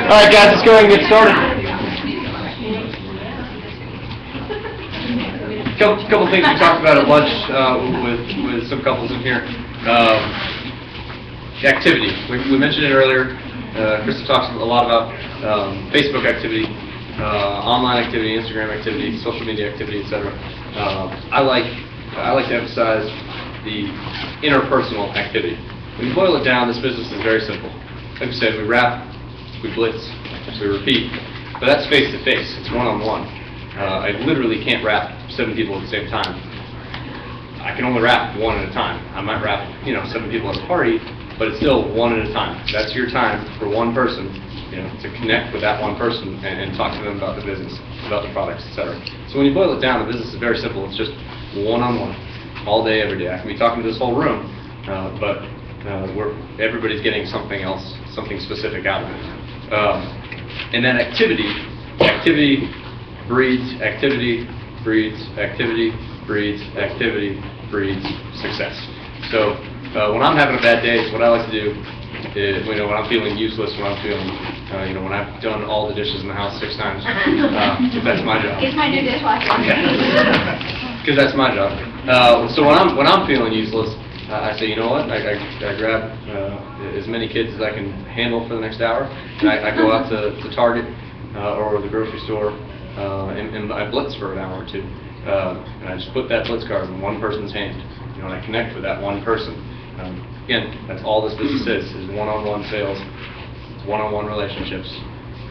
All right, guys, let's go ahead and get started. Couple things we talked about at lunch with some couples in here. Activity. We mentioned it earlier. Krista talks a lot about Facebook activity, online activity, Instagram activity, social media activity, etc. I like to emphasize the interpersonal activity. When you boil it down, this business is very simple. Like we said, we wrap, we blitz, we repeat, but that's face-to-face. It's one-on-one. I literally can't wrap 7 people at the same time. I can only wrap one at a time. I might wrap, 7 people at a party, but it's still one at a time. That's your time for one person, to connect with that one person and talk to them about the business, about the products, etc. So when you boil it down, the business is very simple. It's just one-on-one, all day, every day. I can be talking to this whole room, but everybody's getting something else, something specific out of it. And then activity breeds activity, breeds activity, breeds activity, breeds success. So when I'm having a bad day, what I like to do is, when I'm feeling useless, when I'm feeling, when I've done all the dishes in the house 6 times, if that's my job. It's my new dishwasher. Because that's my job. So when I'm feeling useless, I say, you know what? I grab as many kids as I can handle for the next hour, and I go out to Target or the grocery store, and I blitz for an hour or 2, and I just put that blitz card in one person's hand, and I connect with that one person. Again, that's all this business is one-on-one sales, it's one-on-one relationships,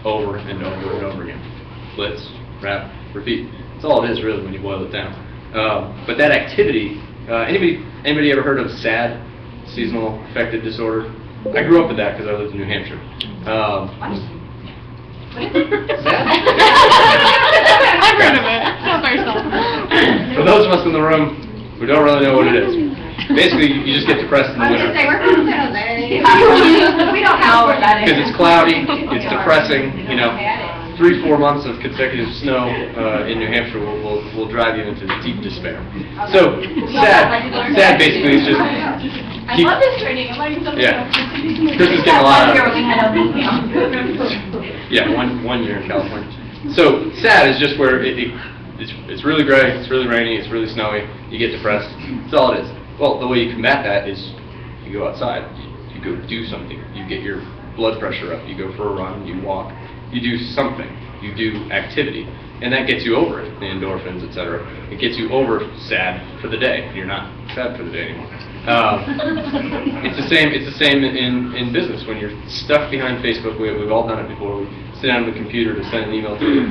over and over and over again. Blitz, wrap, repeat. That's all it is really when you boil it down. But that activity, anybody ever heard of SAD, seasonal affective disorder? I grew up with that because I lived in New Hampshire. I've heard of it. Not myself. For those of us in the room who don't really know what it is, basically you just get depressed in the winter. We're from San Jose. We don't know what that is. Because it's cloudy, it's depressing, 3-4 months of consecutive snow in New Hampshire will drive you into deep despair. So sad basically is just I love this training. I'm learning something. Yeah. Chris is getting a lot out of it. Yeah, one year in California. So sad is just where it's really gray, it's really rainy, it's really snowy, you get depressed. That's all it is. Well, the way you combat that is you go outside, you go do something, you get your blood pressure up, you go for a run, you walk, you do something, you do activity, and that gets you over it, the endorphins, etc. It gets you over sad for the day. You're not sad for the day anymore. It's the same in business. When you're stuck behind Facebook, we've all done it before. We sit down at the computer to send an email to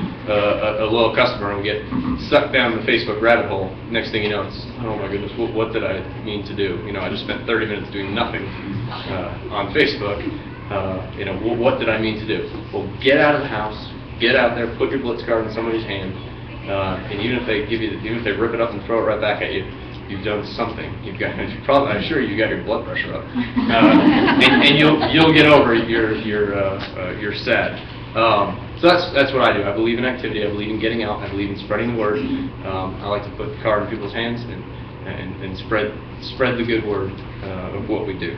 a loyal customer, and we get sucked down the Facebook rabbit hole. Next thing you know, it's, oh my goodness, what did I mean to do? I just spent 30 minutes doing nothing on Facebook. What did I mean to do? Well, get out of the house, get out there, put your blitz card in somebody's hand, and even if they rip it up and throw it right back at you, you've done something. I'm sure you got your blood pressure up, and you'll get over your sad. So that's what I do. I believe in activity. I believe in getting out. I believe in spreading the word. I like to put the card in people's hands and spread the good word of what we do.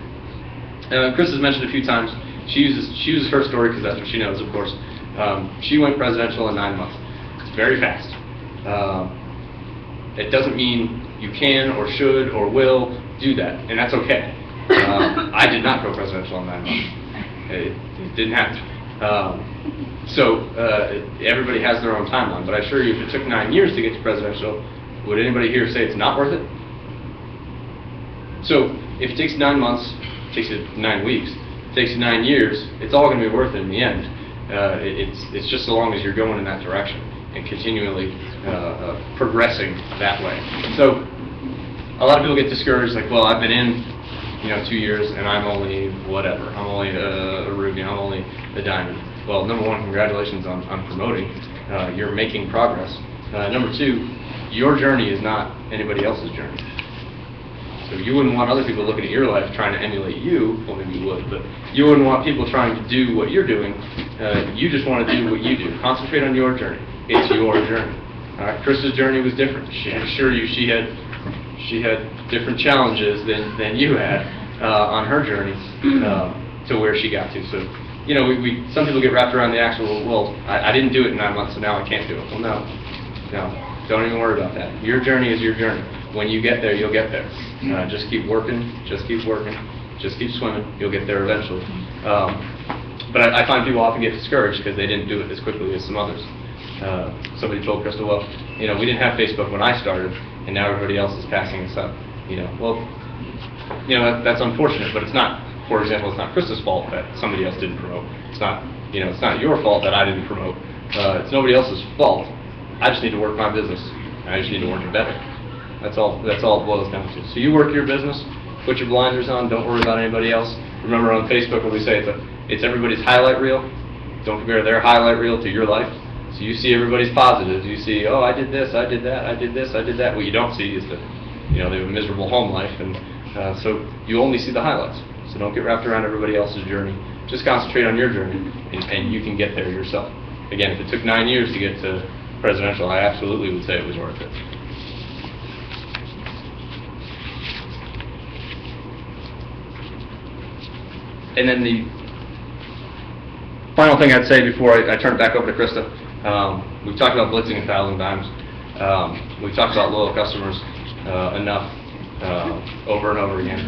Chris has mentioned a few times. She uses her story because that's what she knows, of course. She went presidential in 9 months. It's very fast. It doesn't mean you can or should or will do that, and that's okay. I did not go presidential in 9 months. It didn't happen. So everybody has their own timeline, but I assure you, if it took 9 years to get to presidential, would anybody here say it's not worth it? So if it takes 9 months, it takes you 9 weeks, it takes you 9 years, it's all going to be worth it in the end. It's just so long as you're going in that direction and continually progressing that way. So a lot of people get discouraged, like, well, I've been in 2 years and I'm only whatever. I'm only a ruby, I'm only a diamond. Well, number one, congratulations on promoting. You're making progress. Number two, your journey is not anybody else's journey. So you wouldn't want other people looking at your life trying to emulate you. Well, maybe you would, but you wouldn't want people trying to do what you're doing. You just want to do what you do. Concentrate on your journey. It's your journey. Chris's journey was different. I assure you, she had different challenges than you had on her journey to where she got to. So you know, some people get wrapped around the axle, well, I didn't do it in 9 months, so now I can't do it. Well, no, don't even worry about that. Your journey is your journey. When you get there, you'll get there. Just keep working, just keep working, just keep swimming, you'll get there eventually. But I find people often get discouraged because they didn't do it as quickly as some others. Somebody told Crystal, well, you know, we didn't have Facebook when I started, and now everybody else is passing us up. You know, well, you know, that's unfortunate, but it's not, for example, it's not Krista's fault that somebody else didn't promote. It's not, you know, it's not your fault that I didn't promote. It's nobody else's fault. I just need to work my business. I just need to work it better. That's all it boils down to. So you work your business, put your blinders on, don't worry about anybody else. Remember on Facebook when we say it's everybody's highlight reel. Don't compare their highlight reel to your life. So you see everybody's positives. You see, oh, I did this, I did that, I did this, I did that. What you don't see is that, you know, they have a miserable home life, and so you only see the highlights. So don't get wrapped around everybody else's journey. Just concentrate on your journey, and you can get there yourself. Again, if it took 9 years to get to presidential, I absolutely would say it was worth it. And then the final thing I'd say before I turn it back over to Krista, we've talked about blitzing 1,000 times. We've talked about loyal customers enough over and over again.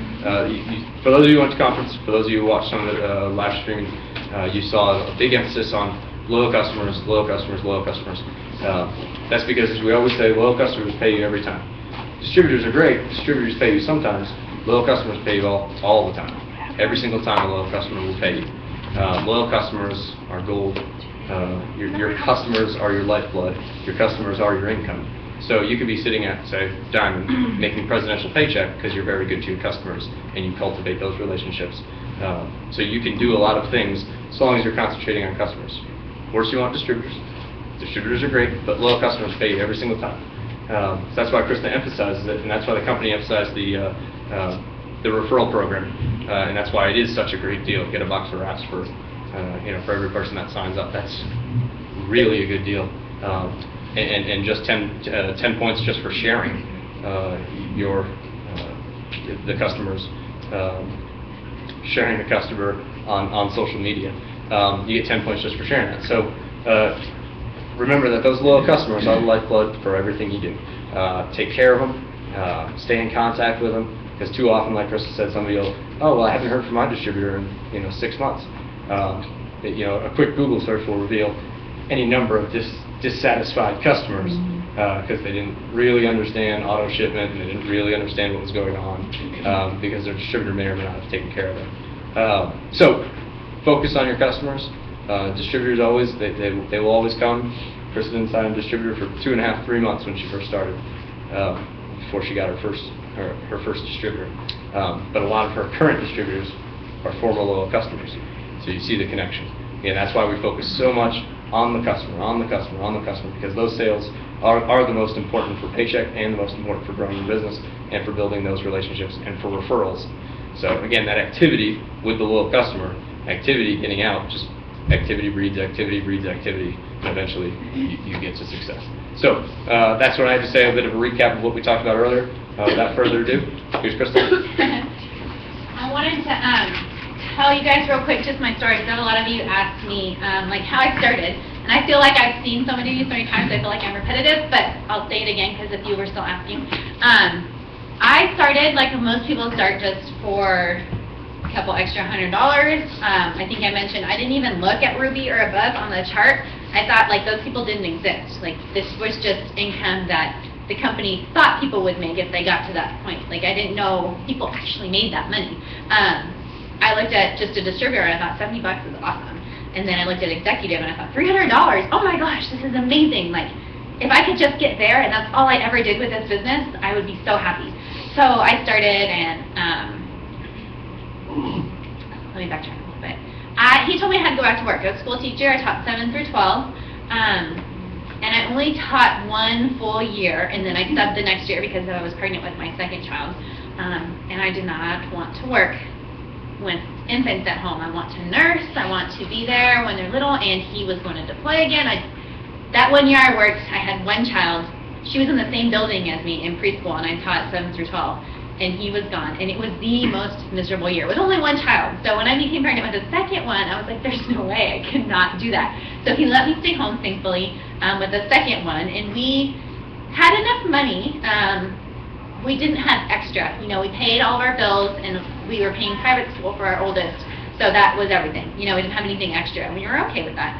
For those of you who went to conference, for those of you who watched some of the live streaming, you saw a big emphasis on loyal customers, loyal customers, loyal customers. That's because, as we always say, loyal customers pay you every time. Distributors are great. Distributors pay you sometimes. Loyal customers pay you all the time. Every single time a loyal customer will pay you. Loyal customers are gold. Your customers are your lifeblood. Your customers are your income. So you could be sitting at, say, Diamond, making presidential paycheck because you're very good to your customers and you cultivate those relationships. So you can do a lot of things as long as you're concentrating on customers. Of course, you want distributors. Distributors are great, but loyal customers pay you every single time. So that's why Krista emphasizes it, and that's why the company emphasized the referral program, and that's why it is such a great deal. Get a box of wraps for for every person that signs up. That's really a good deal, and just 10 points just for sharing the customers, sharing the customer on social media. You get 10 points just for sharing that. So remember that those loyal customers are the lifeblood for everything you do. Take care of them, stay in contact with them. Because too often, like Krista said, somebody will, oh, well, I haven't heard from my distributor in 6 months. A quick Google search will reveal any number of dissatisfied customers because they didn't really understand auto shipment and they didn't really understand what was going on because their distributor may or may not have taken care of them. So focus on your customers. Distributors always, they will always come. Krista didn't sign a distributor for 2.5, 3 months when she first started before she got her first distributor. But a lot of her current distributors are former loyal customers. So you see the connection. And that's why we focus so much on the customer, on the customer, on the customer, because those sales are the most important for paycheck and the most important for growing your business and for building those relationships and for referrals. So again, that activity with the loyal customer, activity getting out, just activity breeds activity, and eventually you get to success. So that's what I had to say, a bit of a recap of what we talked about earlier. Without further ado, here's Krista. I wanted to tell you guys real quick just my story, because a lot of you asked me like how I started, and I feel like I've seen so many of you so many times, I feel like I'm repetitive, but I'll say it again because if you were still asking. I started like most people start just for a couple extra $100. I think I mentioned I didn't even look at Ruby or above on the chart. I thought like those people didn't exist. Like this was just income that the company thought people would make if they got to that point. Like I didn't know people actually made that money. I looked at just a distributor and I thought $70 is awesome. And then I looked at executive and I thought $300. Oh my gosh, this is amazing. Like if I could just get there and that's all I ever did with this business, I would be so happy. So I started and let me backtrack a little bit. He told me I had to go back to work. I was a school teacher. I taught 7 through 12. And I only taught 1 full year, and then I subbed the next year because I was pregnant with my second child. And I did not want to work with infants at home. I want to nurse. I want to be there when they're little, and he was going to deploy again. That 1 year I worked, I had 1 child. She was in the same building as me in preschool, and I taught 7 through 12. and he was gone, and it was the most miserable year with only one child. So when I became pregnant with the second one, I was like, there's no way I could not do that. So he let me stay home, thankfully, with the second one, and we had enough money. We didn't have extra. You know, we paid all of our bills, and we were paying private school for our oldest, so that was everything. You know, we didn't have anything extra, and we were okay with that.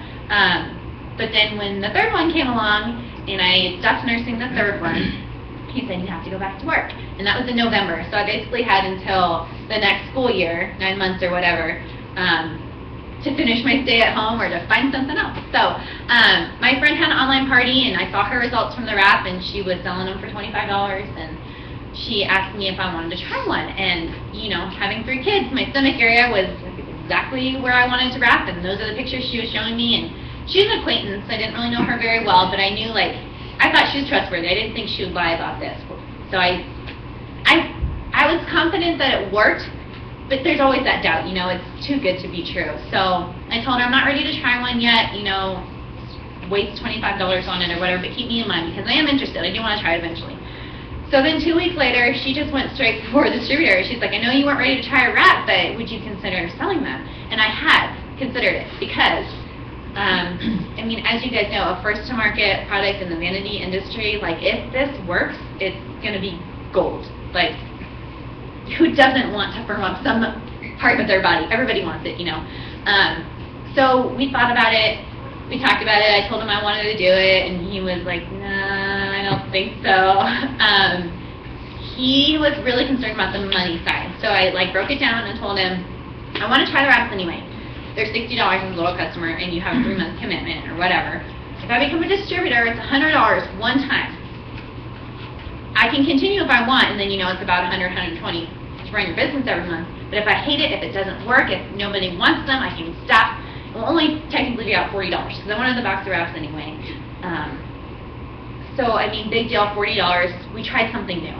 But then when the third one came along, and I stopped nursing the third one, he said, you have to go back to work. And that was in November, so I basically had until the next school year, 9 months or whatever, to finish my stay at home or to find something else. So my friend had an online party, and I saw her results from the wrap, and she was selling them for $25, and she asked me if I wanted to try one. And, you know, having 3 kids, my stomach area was exactly where I wanted to wrap, and those are the pictures she was showing me. And she's an acquaintance. I didn't really know her very well, but I knew, like, I thought she was trustworthy. I didn't think she would lie about this. So I was confident that it worked, but there's always that doubt, you know, it's too good to be true. So I told her I'm not ready to try one yet, you know, waste $25 on it or whatever, but keep me in mind because I am interested. I do want to try it eventually. So then 2 weeks later, she just went straight for the distributor. She's like, I know you weren't ready to try a wrap, but would you consider selling them? And I had considered it because, I mean, as you guys know, a first-to-market product in the vanity industry, like, if this works, it's going to be gold. Like, who doesn't want to firm up some part of their body? Everybody wants it, you know. So we thought about it. We talked about it. I told him I wanted to do it, and he was like, nah, I don't think so. He was really concerned about the money side. So I, like, broke it down and told him, I want to try the wraps anyway. They're $60 as a loyal customer, and you have a 3-month commitment or whatever. If I become a distributor, it's $100 one time. I can continue if I want, and then, you know, it's about $100, $120 to run your business every month. But if I hate it, if it doesn't work, if nobody wants them, I can stop. It will only technically be about $40 because I wanted the box of wraps anyway. So, I mean, big deal, $40. We tried something new.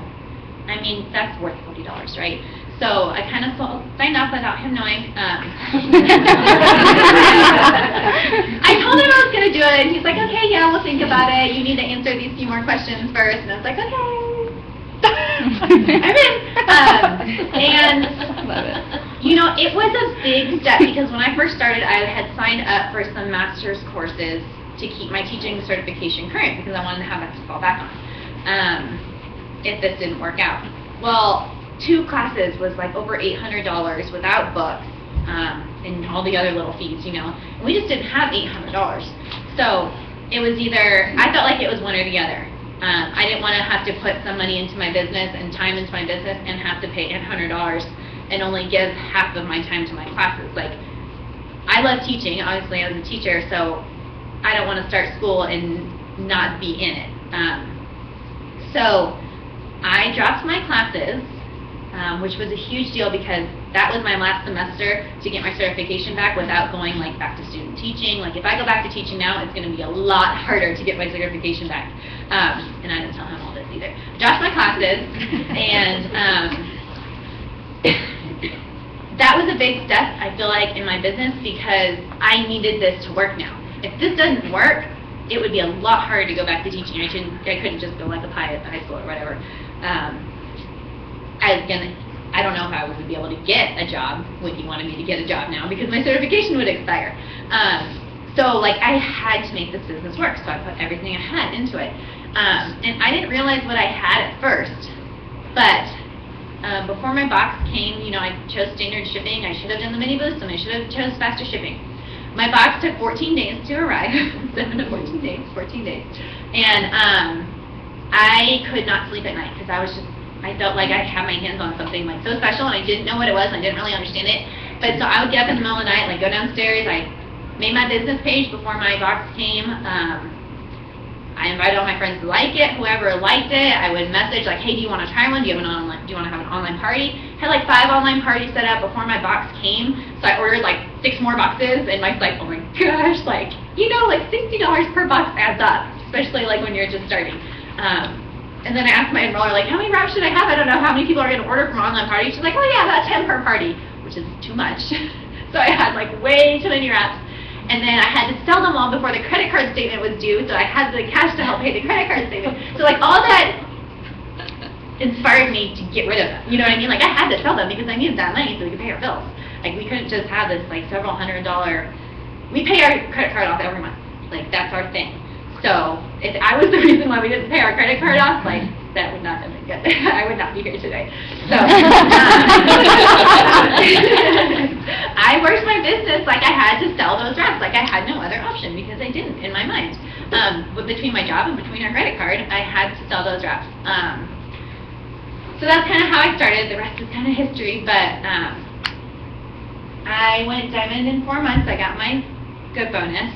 I mean, that's worth $40, right? So I kind of signed up without him knowing. I told him I was going to do it, and he's like, okay, yeah, we'll think about it. You need to answer these few more questions first. And I was like, okay. I'm in. And, you know, it was a big step because when I first started, I had signed up for some master's courses to keep my teaching certification current because I wanted to have that to fall back on if this didn't work out. Well, 2 classes was like over $800 without books and all the other little fees, you know. And we just didn't have $800. So it was either, I felt like it was one or the other. I didn't want to have to put some money into my business and time into my business and have to pay $800 and only give half of my time to my classes. Like, I love teaching. Obviously, I was a teacher, so I don't want to start school and not be in it. So I dropped my classes, which was a huge deal because that was my last semester to get my certification back without going, like, back to student teaching. Like, if I go back to teaching now, it's going to be a lot harder to get my certification back. And I didn't tell him all this either. Dropped my classes, and that was a big step, I feel like, in my business because I needed this to work now. If this doesn't work, it would be a lot harder to go back to teaching. I couldn't just go like a pie at the high school or whatever. I don't know if I would be able to get a job when he wanted me to get a job now because my certification would expire. So, like, I had to make this business work, so I put everything I had into it. And I didn't realize what I had at first, but before my box came, you know, I chose standard shipping. I should have done the mini boost, and I should have chose faster shipping. My box took 14 days to arrive, 7 to 14 days, 14 days. And I could not sleep at night because I felt like I had my hands on something like so special, and I didn't know what it was, and I didn't really understand it. But so I would get up in the middle of the night, like go downstairs. I made my business page before my box came. I invited all my friends to like it. Whoever liked it, I would message like, hey, do you want to try one? Do you want to have an online party? Had like 5 online parties set up before my box came. So I ordered like 6 more boxes, and Mike's like, oh my gosh, like, you know, like $60 per box adds up, especially like when you're just starting. And then I asked my enroller, like, how many wraps should I have? I don't know how many people are going to order from online parties. She's like, oh yeah, about 10 per party, which is too much. So I had like way too many wraps. And then I had to sell them all before the credit card statement was due, so I had the cash to help pay the credit card statement. So like all that inspired me to get rid of them. You know what I mean? Like, I had to sell them because I needed that money so we could pay our bills. Like, we couldn't just have this, like, several $100. We pay our credit card off every month. Like, that's our thing. So, if I was the reason why we didn't pay our credit card off, like, that would not have been good. I would not be here today. So, I worked my business like I had to sell those wraps. Like, I had no other option because I didn't in my mind. But between my job and between our credit card, I had to sell those wraps. So that's kind of how I started. The rest is kind of history, but I went diamond in 4 months. I got my good bonus.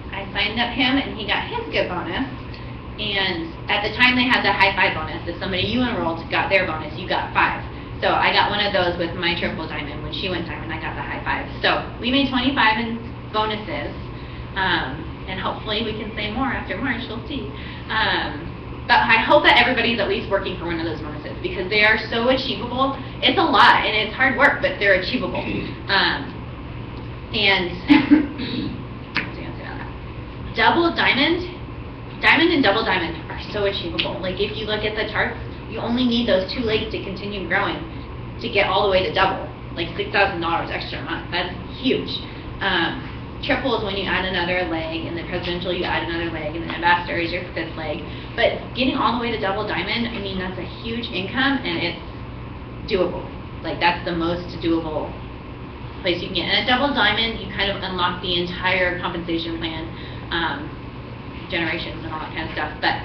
I signed up him, and he got his good bonus. And at the time, they had the high five bonus. If somebody you enrolled got their bonus, you got 5. So I got one of those with my triple diamond. When she went diamond, I got the high 5. So we made 25 in bonuses, and hopefully we can say more after March. We'll see. But I hope that everybody's at least working for one of those bonuses because they are so achievable. It's a lot and it's hard work, but they're achievable. Double diamond and double diamond are so achievable. Like, if you look at the charts, you only need those 2 legs to continue growing to get all the way to double. Like $6,000 extra a month. That's huge. Triple is when you add another leg, and the presidential you add another leg, and the ambassador is your 5th leg. But getting all the way to double diamond, I mean, that's a huge income, and it's doable. Like, that's the most doable place you can get. And a double diamond, you kind of unlock the entire compensation plan, generations and all that kind of stuff. But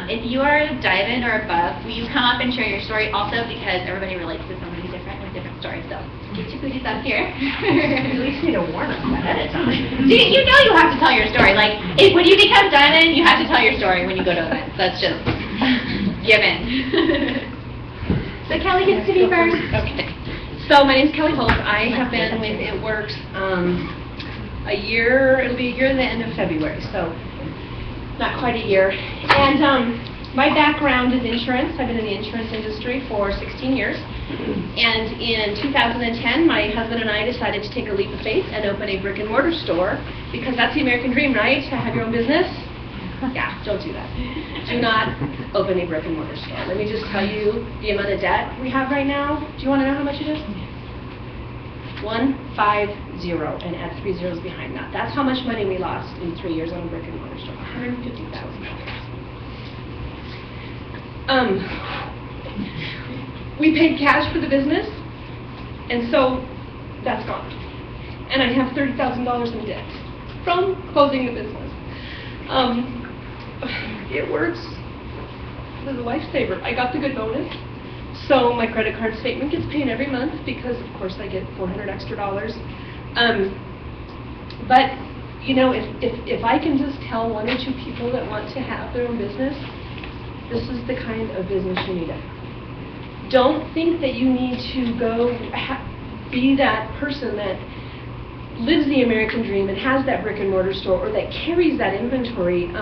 if you are a diamond or above, will you come up and share your story also, because everybody relates to somebody different with different stories. So get your goodies up here. At least need to warn us ahead of time. See, you know you have to tell your story. Like, when you become diamond, you have to tell your story when you go to events. That's just given. So Kelly gets to be first. Okay. So my name's Kelly Holt. I have been with It Works a year. It'll be a year at the end of February. So not quite a year. And my background is insurance. I've been in the insurance industry for 16 years. And in 2010, my husband and I decided to take a leap of faith and open a brick and mortar store, because that's the American dream, right? To have your own business. Yeah, don't do that. Do not open a brick and mortar store. Let me just tell you the amount of debt we have right now. Do you want to know how much it is? 150, and add 3 zeros behind that. That's how much money we lost in 3 years on a brick and mortar store. $150,000. We paid cash for the business, and so that's gone. And I have $30,000 in debt from closing the business. It Works is a lifesaver. I got the good bonus, so my credit card statement gets paid every month because, of course, I get $400 extra. But you know, if I can just tell 1 or 2 people that want to have their own business, this is the kind of business you need. Don't think that you need to go be that person that lives the American dream and has that brick and mortar store, or that carries that inventory.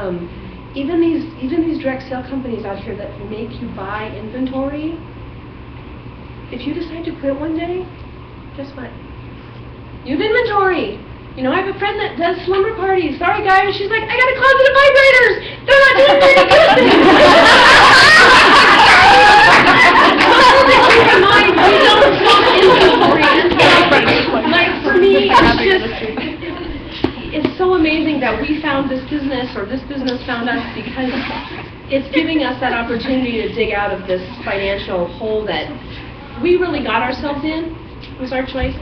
Even these direct sale companies out here that make you buy inventory, if you decide to quit one day, guess what? You have inventory. You know, I have a friend that does slumber parties. Sorry, guys. She's like, I got a closet of vibrators. They're not doing very good. Keep in mind, we don't sell inventory. Like, for me, it's so amazing that we found this business, or this business found us, because it's giving us that opportunity to dig out of this financial hole that we really got ourselves in. It was our choice.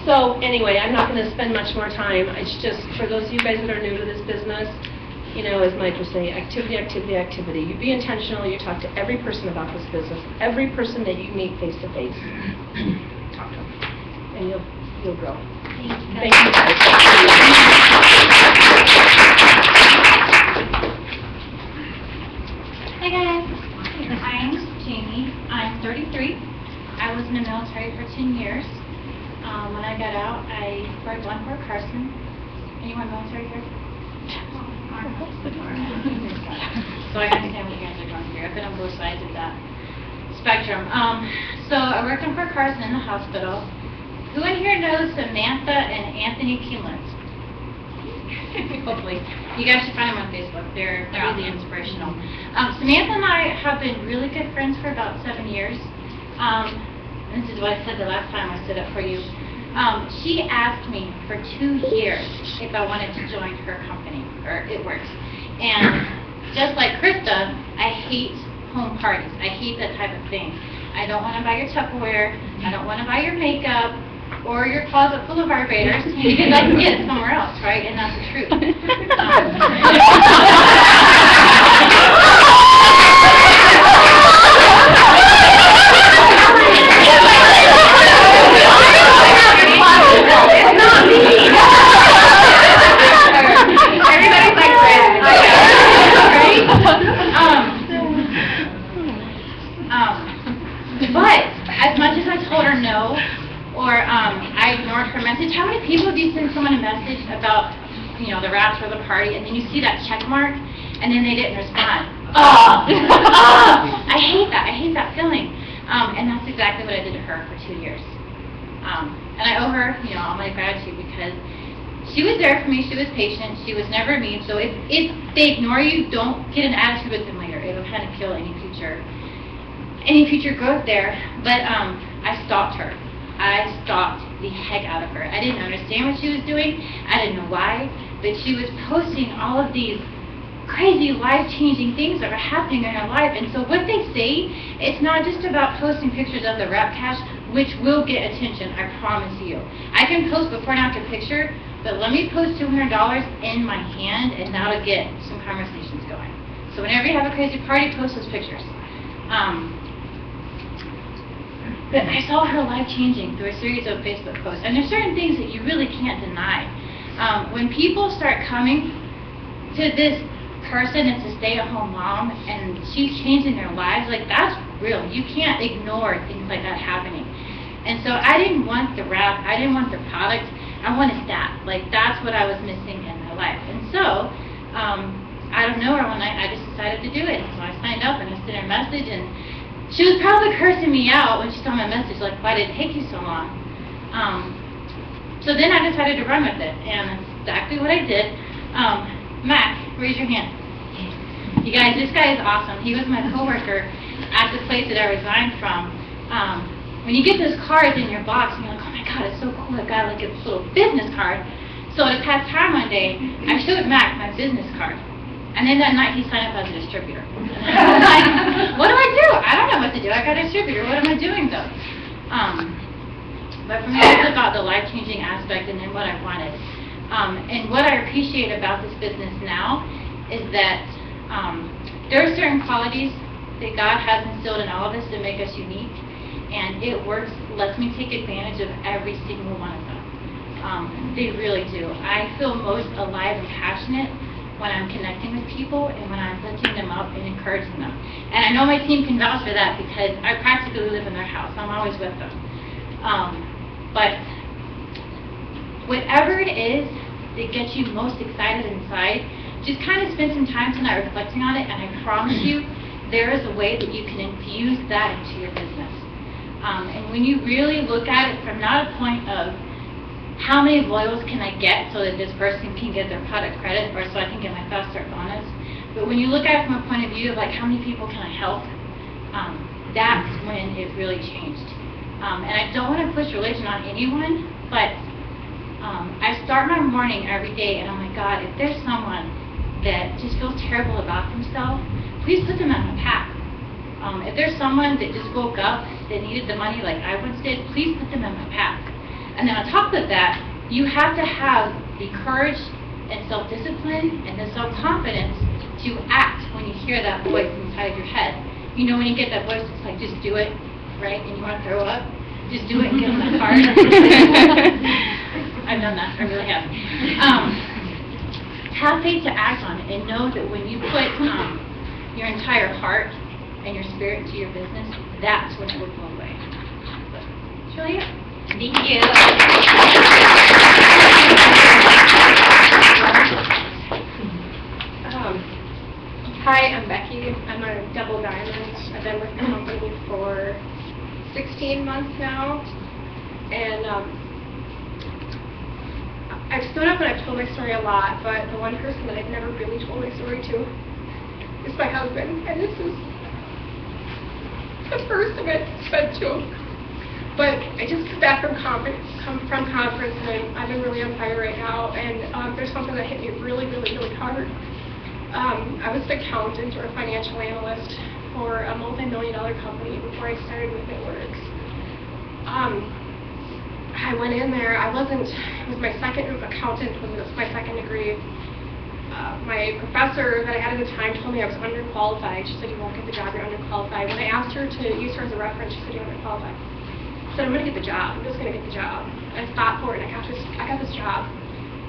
So anyway, I'm not going to spend much more time. It's just, for those of you guys that are new to this business, you know, as Mike was saying, activity, activity, activity. You be intentional. You talk to every person about this business, every person that you meet face to face. Talk to them, and you'll grow. Thank you guys. Hi guys, I'm Jamie. I'm 33. I was in the military for 10 years. When I got out, I worked on Fort Carson. Anyone military here? So I understand what you guys are going through. I've been on both sides of that spectrum. So I worked on Fort Carson in the hospital. Who in here knows Samantha and Anthony Keelan? Hopefully. You guys should find them on Facebook. They're really inspirational. Samantha and I have been really good friends for about 7 years. And this is what I said the last time I stood up for you. She asked me for 2 years if I wanted to join her company, or It Works. And just like Krista, I hate home parties. I hate that type of thing. I don't want to buy your Tupperware. I don't want to buy your makeup or your closet full of vibrators because I can get it somewhere else, right? And that's the truth. It's not me. Everybody's like, but as much as I told her no, or I ignored her message, how many people do you send someone a message about, the wraps or the party, and then you see that check mark, and then they didn't respond? I hate that. I hate that feeling. And that's exactly what I did to her for 2 years. And I owe her, all my gratitude because she was there for me. She was patient. She was never mean. So if they ignore you, don't get an attitude with them later. It'll kind of kill any future growth there. But I stopped her. I stopped the heck out of her. I didn't understand what she was doing. I didn't know why. But she was posting all of these crazy life-changing things that were happening in her life. And so what they say, it's not just about posting pictures of the wrap cash, which will get attention, I promise you. I can post before and after picture, but let me post $200 in my hand, and that'll get some conversations going. So whenever you have a crazy party, post those pictures. But I saw her life changing through a series of Facebook posts, and there's certain things that you really can't deny. When people start coming to this person that's a stay-at-home mom, and she's changing their lives, like, that's real. You can't ignore things like that happening. And so I didn't want the wrap, I didn't want the product, I wanted that. Like, that's what I was missing in my life. And so, out of nowhere one night, I just decided to do it. So I signed up and I sent her a message, and she was probably cursing me out when she saw my message, like, why did it take you so long? So then I decided to run with it, and that's exactly what I did. Mac, raise your hand. You guys, this guy is awesome. He was my coworker at the place that I resigned from. When you get those cards in your box, and you're like, oh my God, it's so cool. I got like a little business card. So at a past time one day, I showed Mac my business card. And then that night, he signed up as a distributor. And I was like, what do I do? I don't know what to do. I got a distributor. What am I doing, though? But for me, it was about the life-changing aspect and then what I wanted. And what I appreciate about this business now is that there are certain qualities that God has instilled in all of us that make us unique. And It Works lets me take advantage of every single one of them. They really do. I feel most alive and passionate when I'm connecting with people and when I'm lifting them up and encouraging them. And I know my team can vouch for that because I practically live in their house. I'm always with them. But whatever it is that gets you most excited inside, just kind of spend some time tonight reflecting on it, and I promise you there is a way that you can infuse that into your business. And when you really look at it from not a point of how many loyals can I get so that this person can get their product credit or so I can get my fast start bonus, but when you look at it from a point of view of like how many people can I help, that's when it really changed. And I don't want to push religion on anyone, but I start my morning every day and I'm like, God, if there's someone that just feels terrible about themselves, please put them on my path. If there's someone that just woke up that needed the money like I once did, please put them on my path. And then on top of that, you have to have the courage and self-discipline and the self-confidence to act when you hear that voice inside of your head. You know when you get that voice, it's like, just do it, right? And you want to throw up? Just do it and get them that card. I've done that. I really have. Have faith to act on it and know that when you put your entire heart and your spirit into your business, that's when it will go away. That's really it. Thank you. Hi, I'm Becky. I'm a Double Diamond. I've been with the company for 16 months now. And I've stood up and I've told my story a lot, but the one person that I've never really told my story to is my husband, and this is the first of it. It's been two. But I just got back from conference, and I've been really on fire right now, and there's something that hit me really, really, really hard. I was an accountant or a financial analyst for a multi-million-dollar company before I started with It-Works. I went in there, it was my second accountant, was my second degree. My professor that I had at the time told me I was underqualified. She said, you won't get the job, you're underqualified. When I asked her to use her as a reference, she said, you're underqualified. I said, I'm going to get the job, I'm just going to get the job. And I fought for it, and I got this job.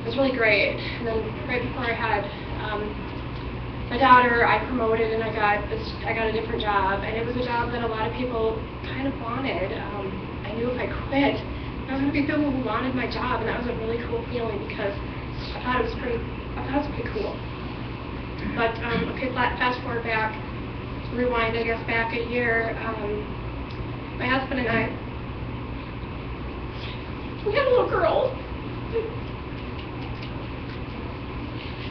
It was really great. And then right before I had my daughter, I promoted and I got a different job, and it was a job that a lot of people kind of wanted. I knew if I quit, there was going to be people who wanted my job, and that was a really cool feeling because I thought it was pretty cool. But okay, fast forward back, rewind, I guess, back a year. My husband and I, we had a little girl.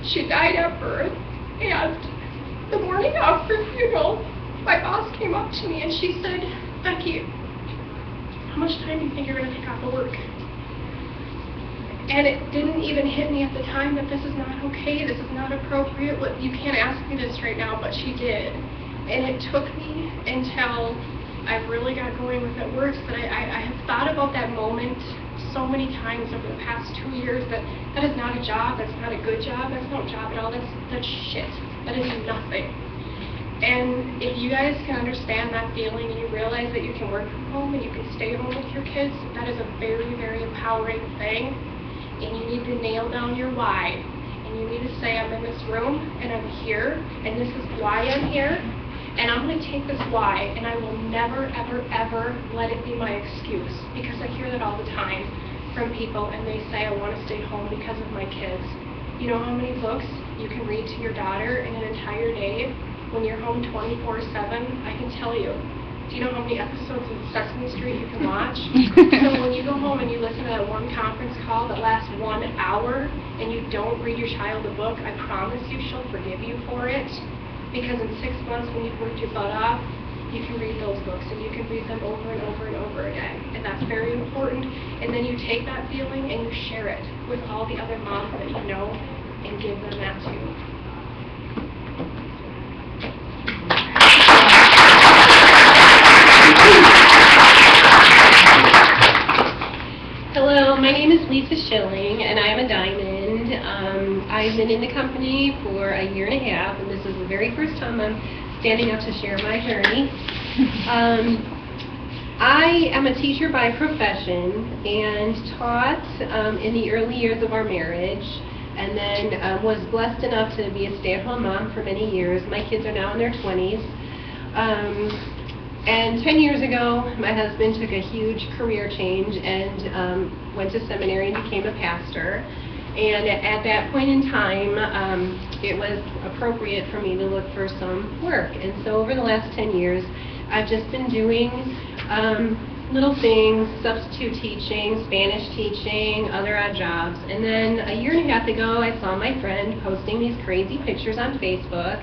She died at birth, and the morning after her funeral, my boss came up to me and she said, Becky, how much time do you think you're going to take off of work? And it didn't even hit me at the time that this is not okay, this is not appropriate, you can't ask me this right now, but she did. And it took me until I really got going with It-Works that I have thought about that moment so many times over the past 2 years that is not a job, that's not a good job, that's not a job at all, that's shit, that is nothing. And if you guys can understand that feeling and you realize that you can work from home and you can stay home with your kids, that is a very, very empowering thing. And you need to nail down your why. And you need to say, I'm in this room, and I'm here, and this is why I'm here. And I'm going to take this why, and I will never, ever, ever let it be my excuse. Because I hear that all the time from people, and they say, I want to stay home because of my kids. You know how many books you can read to your daughter in an entire day when you're home 24/7? I can tell you. Do you know how many episodes of Sesame Street you can watch? So when you go home and you listen to that one conference call that lasts 1 hour and you don't read your child a book, I promise you she'll forgive you for it. Because in 6 months when you've worked your butt off, you can read those books and you can read them over and over and over again. And that's very important. And then you take that feeling and you share it with all the other moms that you know and give them that too. Hello, my name is Lisa Schilling, and I'm a diamond. I've been in the company for a year and a half, and this is the very first time I'm standing up to share my journey. I am a teacher by profession and taught in the early years of our marriage, and then was blessed enough to be a stay-at-home mom for many years. My kids are now in their 20s. And 10 years ago, my husband took a huge career change and went to seminary and became a pastor. And at that point in time, it was appropriate for me to look for some work. And so over the last 10 years, I've just been doing little things, substitute teaching, Spanish teaching, other odd jobs. And then a year and a half ago, I saw my friend posting these crazy pictures on Facebook,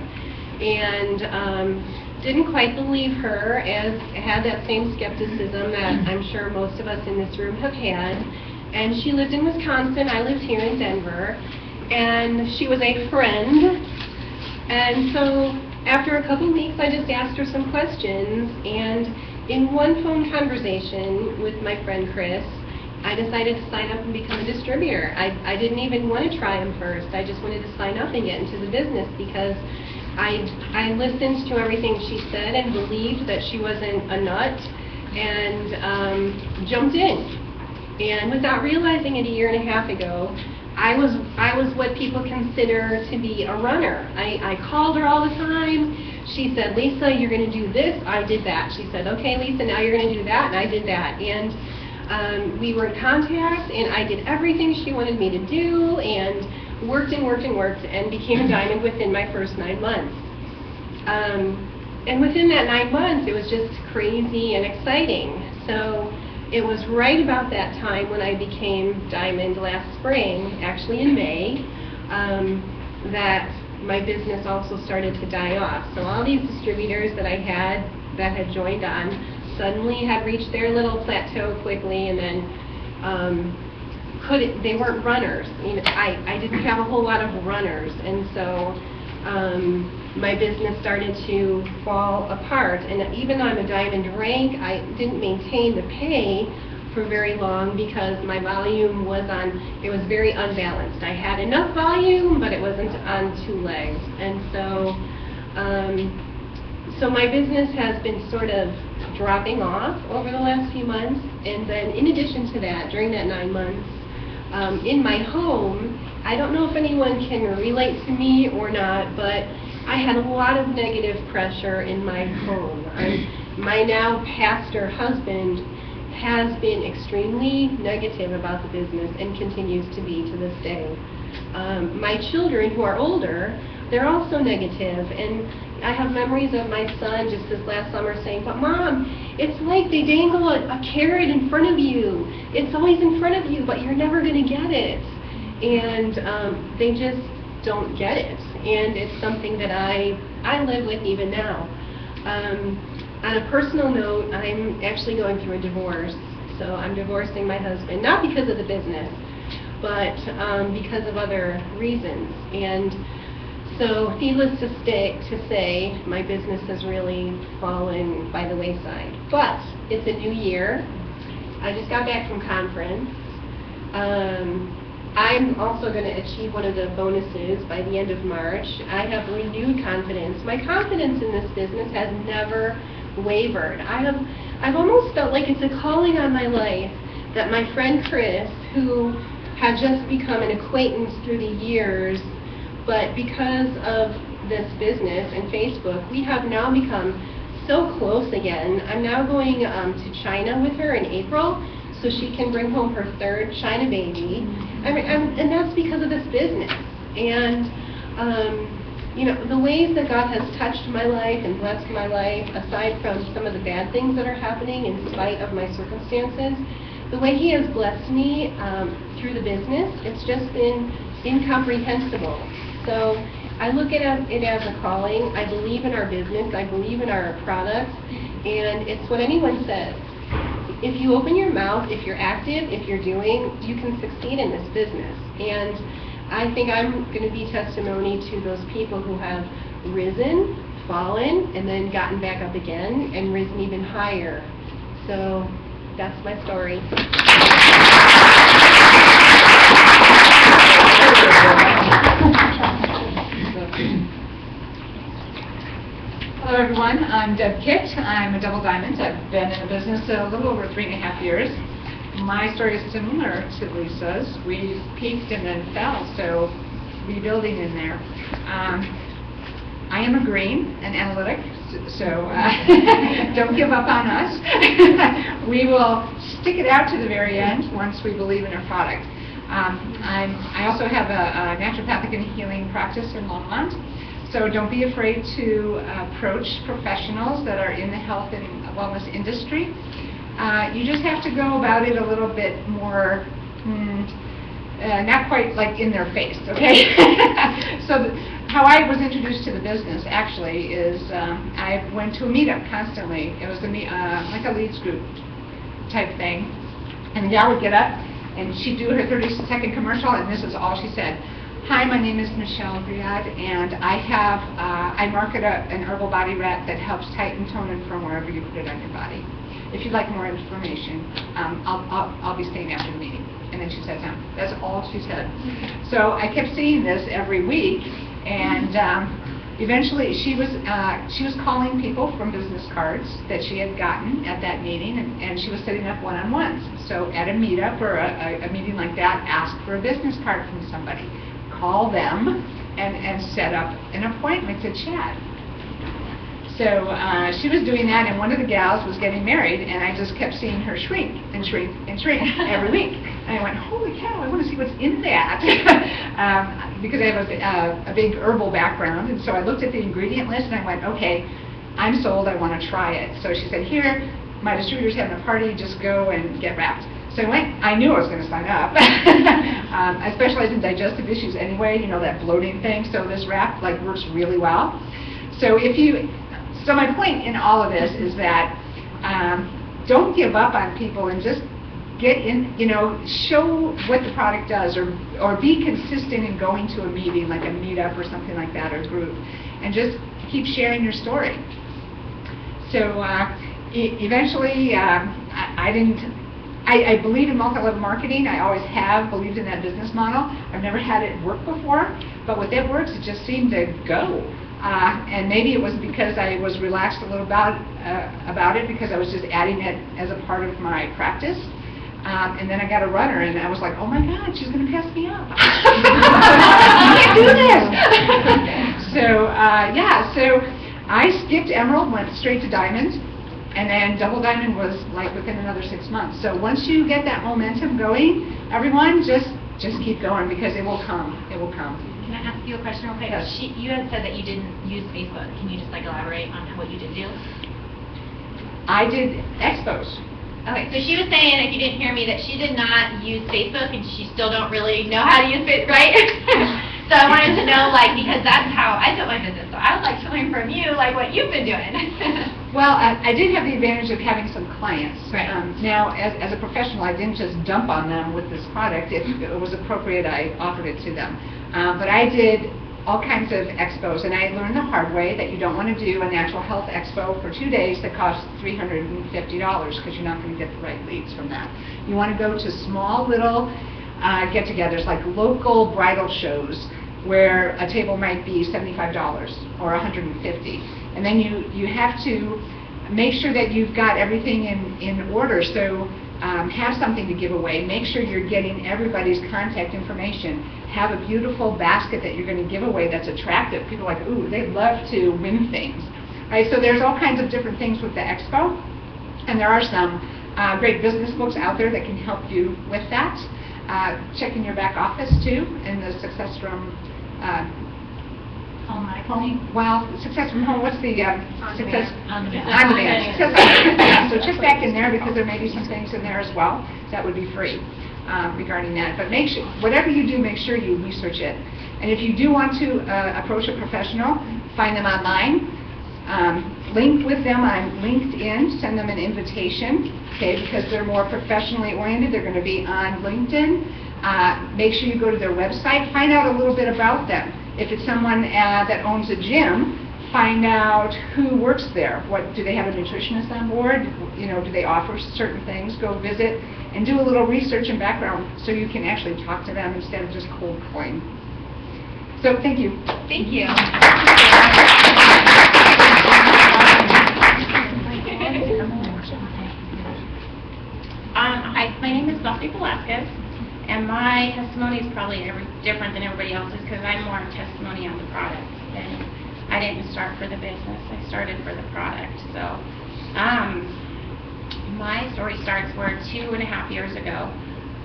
and didn't quite believe her, as had that same skepticism that I'm sure most of us in this room have had. And she lived in Wisconsin, I lived here in Denver, and she was a friend. And so after a couple weeks, I just asked her some questions, and in one phone conversation with my friend Chris, I decided to sign up and become a distributor. I didn't even want to try them first. I just wanted to sign up and get into the business because I listened to everything she said and believed that she wasn't a nut, and jumped in. And without realizing it a year and a half ago, I was what people consider to be a runner. I called her all the time. She said, Lisa, you're going to do this. I did that. She said, okay, Lisa, now you're going to do that. And I did that. And we were in contact, and I did everything she wanted me to do, and worked and worked and worked, and became a diamond within my first 9 months. And within that 9 months, it was just crazy and exciting. So it was right about that time when I became Diamond last spring, actually in May, that my business also started to die off. So all these distributors that I had that had joined on suddenly had reached their little plateau quickly, and then they weren't runners. You know, I didn't have a whole lot of runners, and so my business started to fall apart. And even though I'm a Diamond rank, I didn't maintain the pay for very long because my volume was very unbalanced. I had enough volume, but it wasn't on two legs. And so so my business has been sort of dropping off over the last few months. And then in addition to that, during that 9 months, in my home, I don't know if anyone can relate to me or not, but I had a lot of negative pressure in my home. My now pastor husband has been extremely negative about the business and continues to be to this day. My children, who are older, they're also negative, and I have memories of my son just this last summer saying, "But Mom, it's like they dangle a carrot in front of you. It's always in front of you, but you're never going to get it." And they just don't get it. And it's something that I live with even now. On a personal note, I'm actually going through a divorce. So I'm divorcing my husband, not because of the business, but because of other reasons. And so needless to say, my business has really fallen by the wayside. But it's a new year. I just got back from conference. I'm also going to achieve one of the bonuses by the end of March. I have renewed confidence. My confidence in this business has never wavered. I've almost felt like it's a calling on my life that my friend Chris, who had just become an acquaintance through the years, but because of this business and Facebook, we have now become so close again. I'm now going to China with her in April, so she can bring home her third China baby. And that's because of this business. And you know, the ways that God has touched my life and blessed my life, aside from some of the bad things that are happening in spite of my circumstances, the way He has blessed me through the business, it's just been incomprehensible. So I look at it as a calling. I believe in our business. I believe in our products. And it's what anyone says. If you open your mouth, if you're active, if you're doing, you can succeed in this business. And I think I'm going to be testimony to those people who have risen, fallen, and then gotten back up again and risen even higher. So that's my story. Hello everyone, I'm Deb Kitt. I'm a double diamond. I've been in the business a little over 3.5 years. My story is similar to Lisa's. We peaked and then fell, so rebuilding in there. I am a green, an analytic, so don't give up on us. We will stick it out to the very end once we believe in our product. I also have a naturopathic and healing practice in Longmont. So don't be afraid to approach professionals that are in the health and wellness industry. You just have to go about it a little bit more, not quite like in their face, okay? So how I was introduced to the business actually is I went to a meetup constantly. It was like a leads group type thing. And the gal would get up and she'd do her 30-second commercial, and this is all she said. Hi, my name is Michelle Briad, and I market an herbal body wrap that helps tighten, tone, and firm wherever you put it on your body. If you'd like more information, I'll be staying after the meeting. And then she sat down. That's all she said. So I kept seeing this every week, and eventually she was calling people from business cards that she had gotten at that meeting, and she was setting up one-on-ones. So at a meetup or a meeting like that, ask for a business card from somebody. Call them and set up an appointment to chat. So she was doing that, and one of the gals was getting married, and I just kept seeing her shrink and shrink and shrink every week. And I went, holy cow, I want to see what's in that. Because I have a big herbal background, and so I looked at the ingredient list and I went, okay, I'm sold, I want to try it. So she said, here, my distributor's having a party, just go and get wrapped. So I went, I knew I was going to sign up. I specialize in digestive issues anyway, that bloating thing, so this wrap like works really well. So my point in all of this is that don't give up on people and just get in, show what the product does, or be consistent in going to a meeting, like a meetup or something like that, or group, and just keep sharing your story. So eventually, I believe in multi-level marketing. I always have believed in that business model. I've never had it work before, but when it works, it just seemed to go. And maybe it was because I was relaxed a little about it, because I was just adding it as a part of my practice. And then I got a runner, and I was like, oh my God, she's going to pass me up. I can't do this. So I skipped Emerald, went straight to Diamond, and then Double Diamond was like within another 6 months. So once you get that momentum going, everyone just keep going, because it will come. It will come. Can I ask you a question real quick? Yes. You had said that you didn't use Facebook. Can you just elaborate on what you did do? I did expos. Okay, so she was saying, if you didn't hear me, that she did not use Facebook, and she still don't really know how to use it, right? So I wanted to know, because that's how I built my business. So I would like to learn from you, what you've been doing. Well, I did have the advantage of having some clients. Right. Now, as a professional, I didn't just dump on them with this product. If it was appropriate, I offered it to them. But I did all kinds of expos, and I learned the hard way that you don't want to do a natural health expo for 2 days that costs $350, because you're not going to get the right leads from that. You want to go to small little get-togethers, like local bridal shows, where a table might be $75 or $150. And then you have to make sure that you've got everything in order. So have something to give away. Make sure you're getting everybody's contact information. Have a beautiful basket that you're going to give away that's attractive. People are like, ooh, they love to win things. Right? So there's all kinds of different things with the expo. And there are some great business books out there that can help you with that. Check in your back office too, in the Success from Home. Well, Success from Home. What's the Success On demand. On demand. Success on demand. Yeah, so check back in there, because there may be some things in there as well that would be free regarding that. But make sure, whatever you do, make sure you research it. And if you do want to approach a professional, find them online. Link with them on LinkedIn, send them an invitation, okay, because they're more professionally oriented. They're going to be on LinkedIn. Make sure you go to their website, find out a little bit about them. If it's someone that owns a gym, find out who works there. What do they have a nutritionist on board? Do they offer certain things? Go visit and do a little research and background so you can actually talk to them instead of just cold calling. So thank you. Thank you. Hi, my name is Buffy Velasquez, and my testimony is probably different than everybody else's, because I'm more testimony on the product. And I didn't start for the business, I started for the product. So my story starts where 2.5 years ago,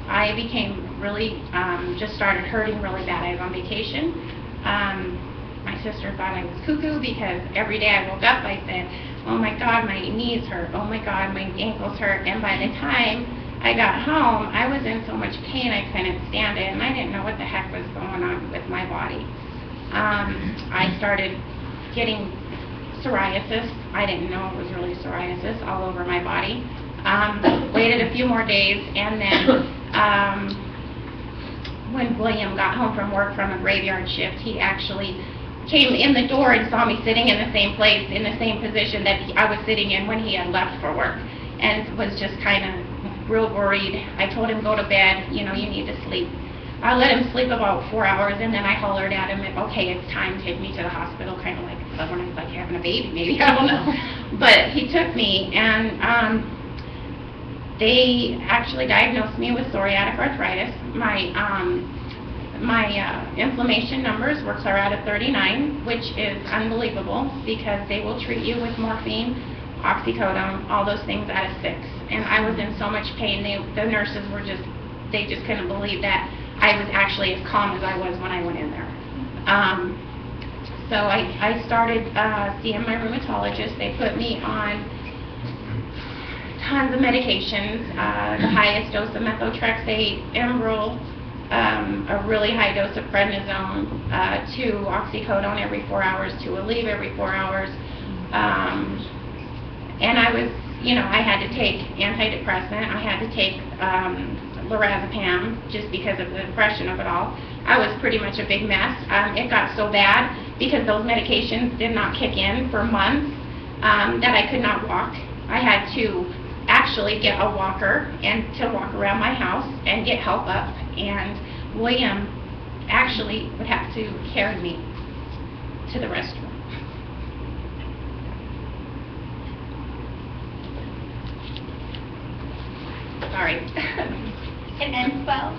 I became really, just started hurting really bad. I was on vacation. My sister thought I was cuckoo, because every day I woke up, I said, oh my God, my knees hurt, oh my God, my ankles hurt. And by the time I got home, I was in so much pain I couldn't stand it, and I didn't know what the heck was going on with my body. I started getting psoriasis. I didn't know it was really psoriasis all over my body. Waited a few more days, and then when William got home from work from a graveyard shift, he actually came in the door and saw me sitting in the same place, in the same position that I was sitting in when he had left for work, and was just kind of real worried. I told him, go to bed, you need to sleep. I let him sleep about 4 hours, and then I hollered at him, okay, it's time, take me to the hospital, kind of like when I was like having a baby, maybe, I don't know. But he took me, and they actually diagnosed me with psoriatic arthritis. My inflammation numbers are at a 39, which is unbelievable, because they will treat you with morphine, oxycodone, all those things at a 6. And I was in so much pain. The nurses they just couldn't believe that I was actually as calm as I was when I went in there. So I started seeing my rheumatologist. They put me on tons of medications, the highest dose of methotrexate, Enbrel, a really high dose of prednisone, 2 oxycodone every 4 hours, 2 Aleve every 4 hours. And I was, I had to take antidepressant, I had to take lorazepam just because of the depression of it all. I was pretty much a big mess. It got so bad because those medications did not kick in for months that I could not walk. I had to actually get a walker and to walk around my house and get help up, and William actually would have to carry me to the restroom. Sorry. It ends well.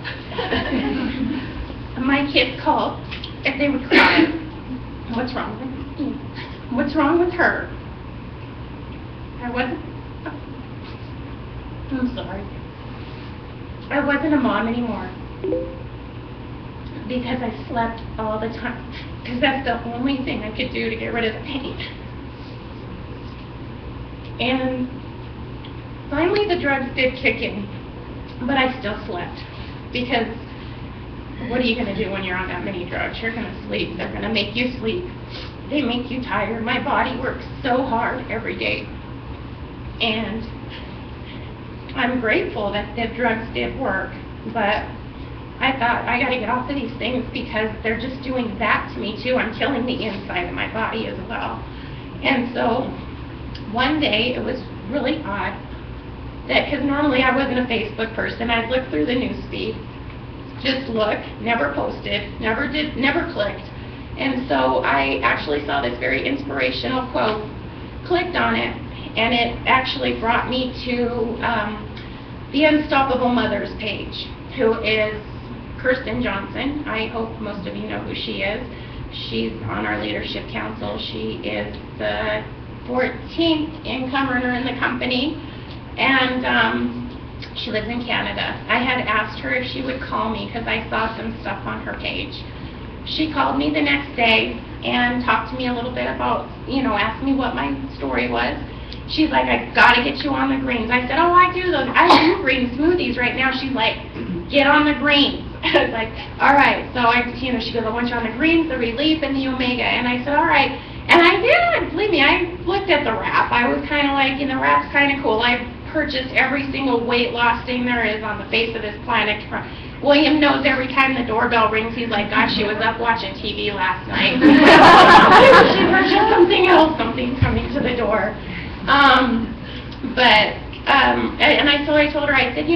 My kids called and they would cry. What's wrong with me? What's wrong with her? I'm sorry. I wasn't a mom anymore because I slept all the time, because that's the only thing I could do to get rid of the pain. And finally the drugs did kick in, but I still slept, because what are you going to do when you're on that many drugs? You're going to sleep. They're going to make you sleep. They make you tired. My body works so hard every day. And I'm grateful that the drugs did work, but I thought, I got to get off of these things because they're just doing that to me too. I'm killing the inside of my body as well. And so one day, it was really odd, that because normally I wasn't a Facebook person, I'd look through the news feed, just look, never posted, never clicked. And so I actually saw this very inspirational quote, clicked on it, and it actually brought me to the Unstoppable Mothers page, who is Kirsten Johnson. I hope most of you know who she is. She's on our leadership council. She is the 14th income earner in the company, and she lives in Canada. I had asked her if she would call me because I saw some stuff on her page. She called me the next day and talked to me a little bit about, asked me what my story was. She's like, I gotta get you on the greens. I said, oh, I do green smoothies right now. She's like, get on the greens. I was like, all right. So she goes, I want you on the greens, the Relief, and the Omega. And I said, all right. And I did. Believe me, I looked at the wrap. I was kind of like, wrap's kind of cool. I purchased every single weight loss thing there is on the face of this planet. William knows every time the doorbell rings, he's like, gosh, she was up watching TV last night. She purchased something else, something's coming to the door. So I told her, I said,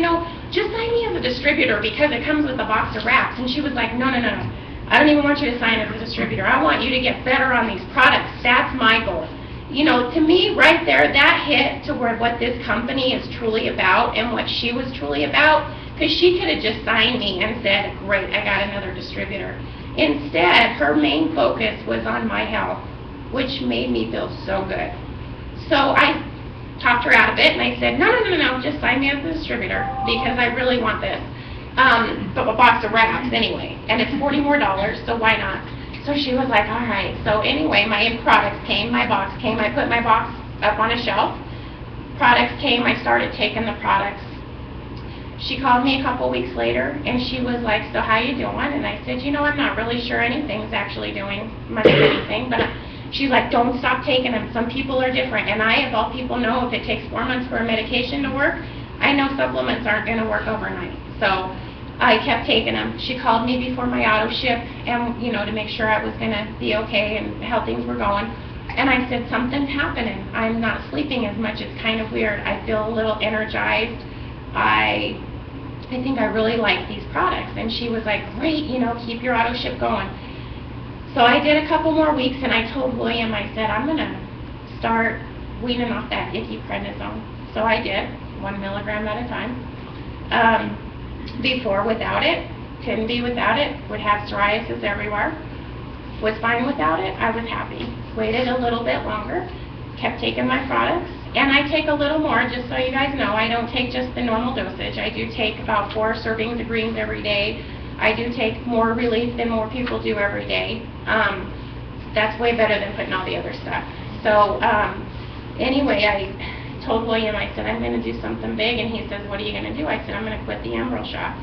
just sign me as a distributor because it comes with a box of wraps. And she was like, no. I don't even want you to sign as a distributor. I want you to get better on these products. That's my goal. To me, right there, that hit to what this company is truly about and what she was truly about, because she could have just signed me and said, great, I got another distributor. Instead, her main focus was on my health, which made me feel so good. So I talked her out of it, and I said, no, just sign me as a distributor, because I really want this. But a box of wraps anyway, and it's $40 more, so why not? So she was like, all right. So anyway, my products came, my box came, I put my box up on a shelf. Products came, I started taking the products. She called me a couple weeks later, and she was like, so how you doing? And I said, I'm not really sure anything's actually doing much of anything, but she's like, don't stop taking them. Some people are different, and I, of all people, know if it takes 4 months for a medication to work, I know supplements aren't going to work overnight. So I kept taking them. She called me before my auto ship, and to make sure I was going to be okay and how things were going. And I said, something's happening. I'm not sleeping as much. It's kind of weird. I feel a little energized. I think I really like these products. And she was like, great, keep your auto ship going. So I did a couple more weeks, and I told William, I said, I'm going to start weaning off that icky prednisone. So I did, 1 milligram at a time. Before, without it, couldn't be without it, would have psoriasis everywhere. Was fine without it, I was happy. Waited a little bit longer, kept taking my products, and I take a little more, just so you guys know. I don't take just the normal dosage. I do take about 4 servings of greens every day. I do take more Relief than more people do every day. That's way better than putting all the other stuff. So anyway, told William, I said, I'm going to do something big, and he says, what are you going to do? I said, I'm going to quit the Emerald Shop.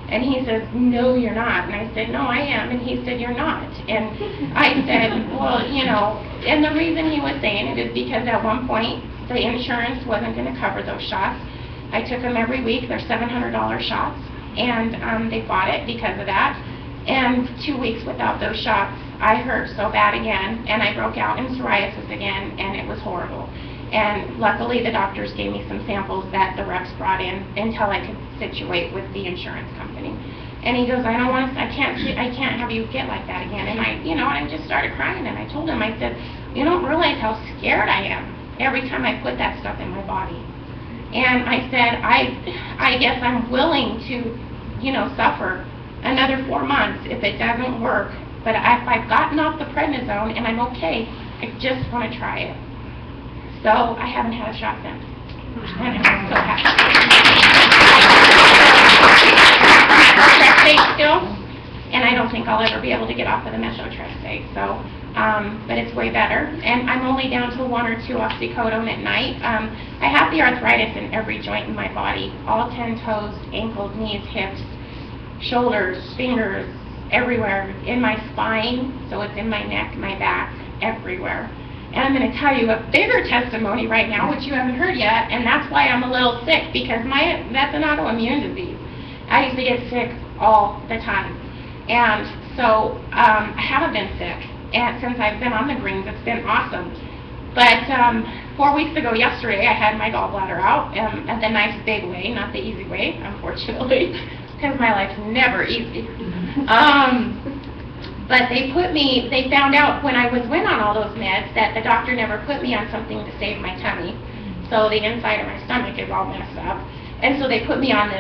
And he says, no, you're not. And I said, no, I am. And he said, you're not. And I said, well, you know, and the reason he was saying it is because at one point, the insurance wasn't going to cover those shots. I took them every week. They're $700 shots. And they bought it because of that. And 2 weeks without those shots, I hurt so bad again, and I broke out in psoriasis again, and it was horrible. And luckily, the doctors gave me some samples that the reps brought in until I could situate with the insurance company. And he goes, I can't have you get like that again. And I just started crying, and I told him, I said, you don't realize how scared I am every time I put that stuff in my body. And I said, I guess I'm willing to, suffer another 4 months if it doesn't work. But if I've gotten off the prednisone and I'm okay, I just want to try it. So I haven't had a shot since. And I'm so happy. Methotrexate still, and I don't think I'll ever be able to get off of the methotrexate. So, but it's way better. And I'm only down to 1 or 2 oxycodone at night. I have the arthritis in every joint in my body, all 10 toes, ankles, knees, hips, shoulders, fingers, everywhere, in my spine, so it's in my neck, my back, everywhere. And I'm going to tell you a bigger testimony right now, which you haven't heard yet, and that's why I'm a little sick, because that's an autoimmune disease. I used to get sick all the time. And so I haven't been sick, and since I've been on the greens, it's been awesome. But 4 weeks ago yesterday, I had my gallbladder out, at the nice big way, not the easy way, unfortunately, because my life's never easy. But they found out when I went on all those meds that the doctor never put me on something to save my tummy. So the inside of my stomach is all messed up. And so they put me on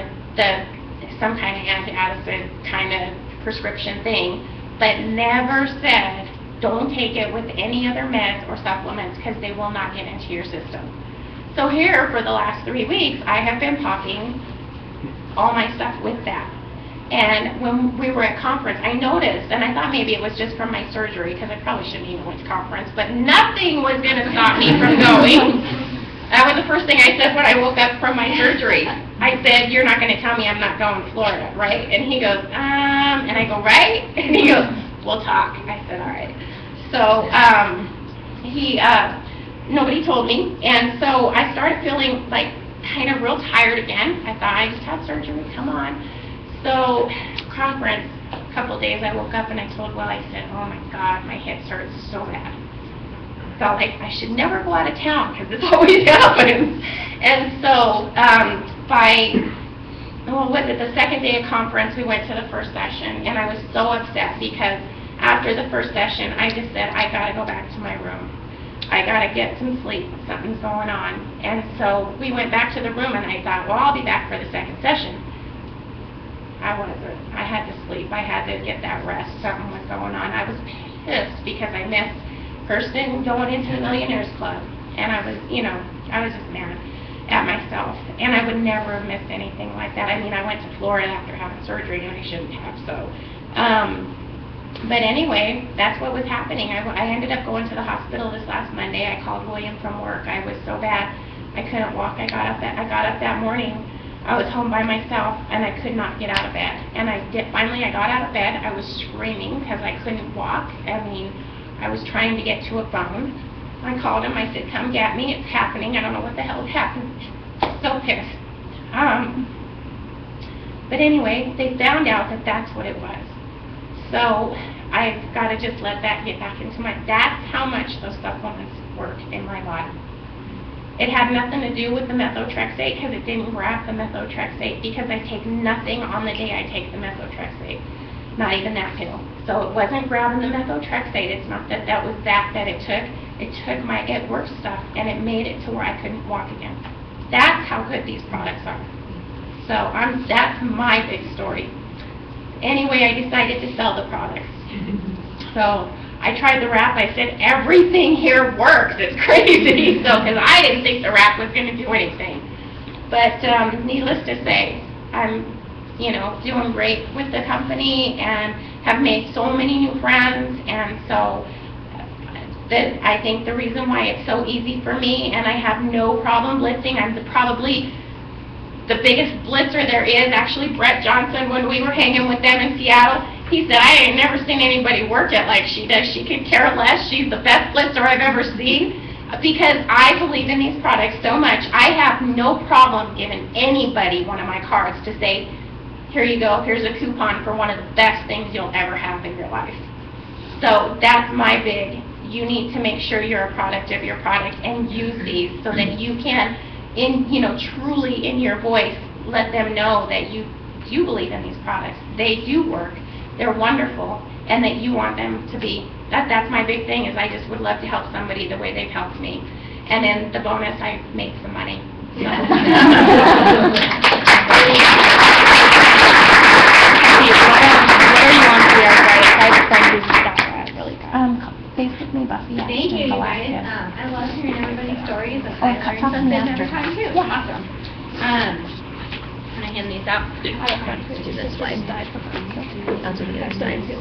some kind of antacid kind of prescription thing, but never said, don't take it with any other meds or supplements because they will not get into your system. So here, for the last 3 weeks, I have been popping all my stuff with that. And when we were at conference, I noticed, and I thought maybe it was just from my surgery, because I probably shouldn't even went to conference, but nothing was going to stop me from going. That was the first thing I said when I woke up from my surgery. I said, you're not going to tell me I'm not going to Florida, right? And he goes, and I go, right? And he goes, we'll talk. I said, all right. So nobody told me, and so I started feeling like kind of real tired again. I thought, I just had surgery, come on. So, conference, a couple of days, I woke up and I told Will, I said, oh my God, my hips hurt so bad. Felt like I should never go out of town because this always happens. And so, the second day of conference, we went to the first session, and I was so upset because after the first session, I just said, I got to go back to my room. I got to get some sleep. Something's going on. And so we went back to the room, and I thought, well, I'll be back for the second session. I wasn't. I had to sleep. I had to get that rest. Something was going on. I was pissed because I missed Kirsten going into the Millionaires Club. And I was just mad at myself. And I would never have missed anything like that. I mean, I went to Florida after having surgery, and I shouldn't have, so. But anyway, that's what was happening. I ended up going to the hospital this last Monday. I called William from work. I was so bad. I couldn't walk. I got up that morning. I was home by myself, and I could not get out of bed. And finally I got out of bed. I was screaming because I couldn't walk. I mean, I was trying to get to a phone. I called him. I said, come get me. It's happening. I don't know what the hell is happening. So pissed. But anyway, they found out that that's what it was. So I've got to just let that get back into that's how much those supplements work in my body. It had nothing to do with the methotrexate because it didn't grab the methotrexate because I take nothing on the day I take the methotrexate, not even that pill. So it wasn't grabbing the methotrexate. It's not that was that it took. It took my It Works stuff and it made it to where I couldn't walk again. That's how good these products are. So that's my big story. Anyway, I decided to sell the products. So I tried the wrap. I said, everything here works. It's crazy. So, because I didn't think the wrap was going to do anything. But needless to say, I'm, doing great with the company and have made so many new friends. And so that I think the reason why it's so easy for me, and I have no problem blitzing, I'm probably the biggest blitzer there is. Actually, Brett Johnson, when we were hanging with them in Seattle, he said, I ain't never seen anybody work it like she does. She could care less. She's the best blitzer I've ever seen. Because I believe in these products so much, I have no problem giving anybody one of my cards to say, here you go, here's a coupon for one of the best things you'll ever have in your life. So that's my big, you need to make sure you're a product of your product and use these so that you can, truly in your voice, let them know that you do believe in these products. They do work, they're wonderful, and that you want them to be. That's my big thing, is I just would love to help somebody the way they've helped me. And then the bonus, I make some money. Facebook me, Buffy. Thank you, you guys. I love hearing everybody's stories, and I learned something every time too. Awesome. Can I hand these out? Do this slide. I'll do the other side too.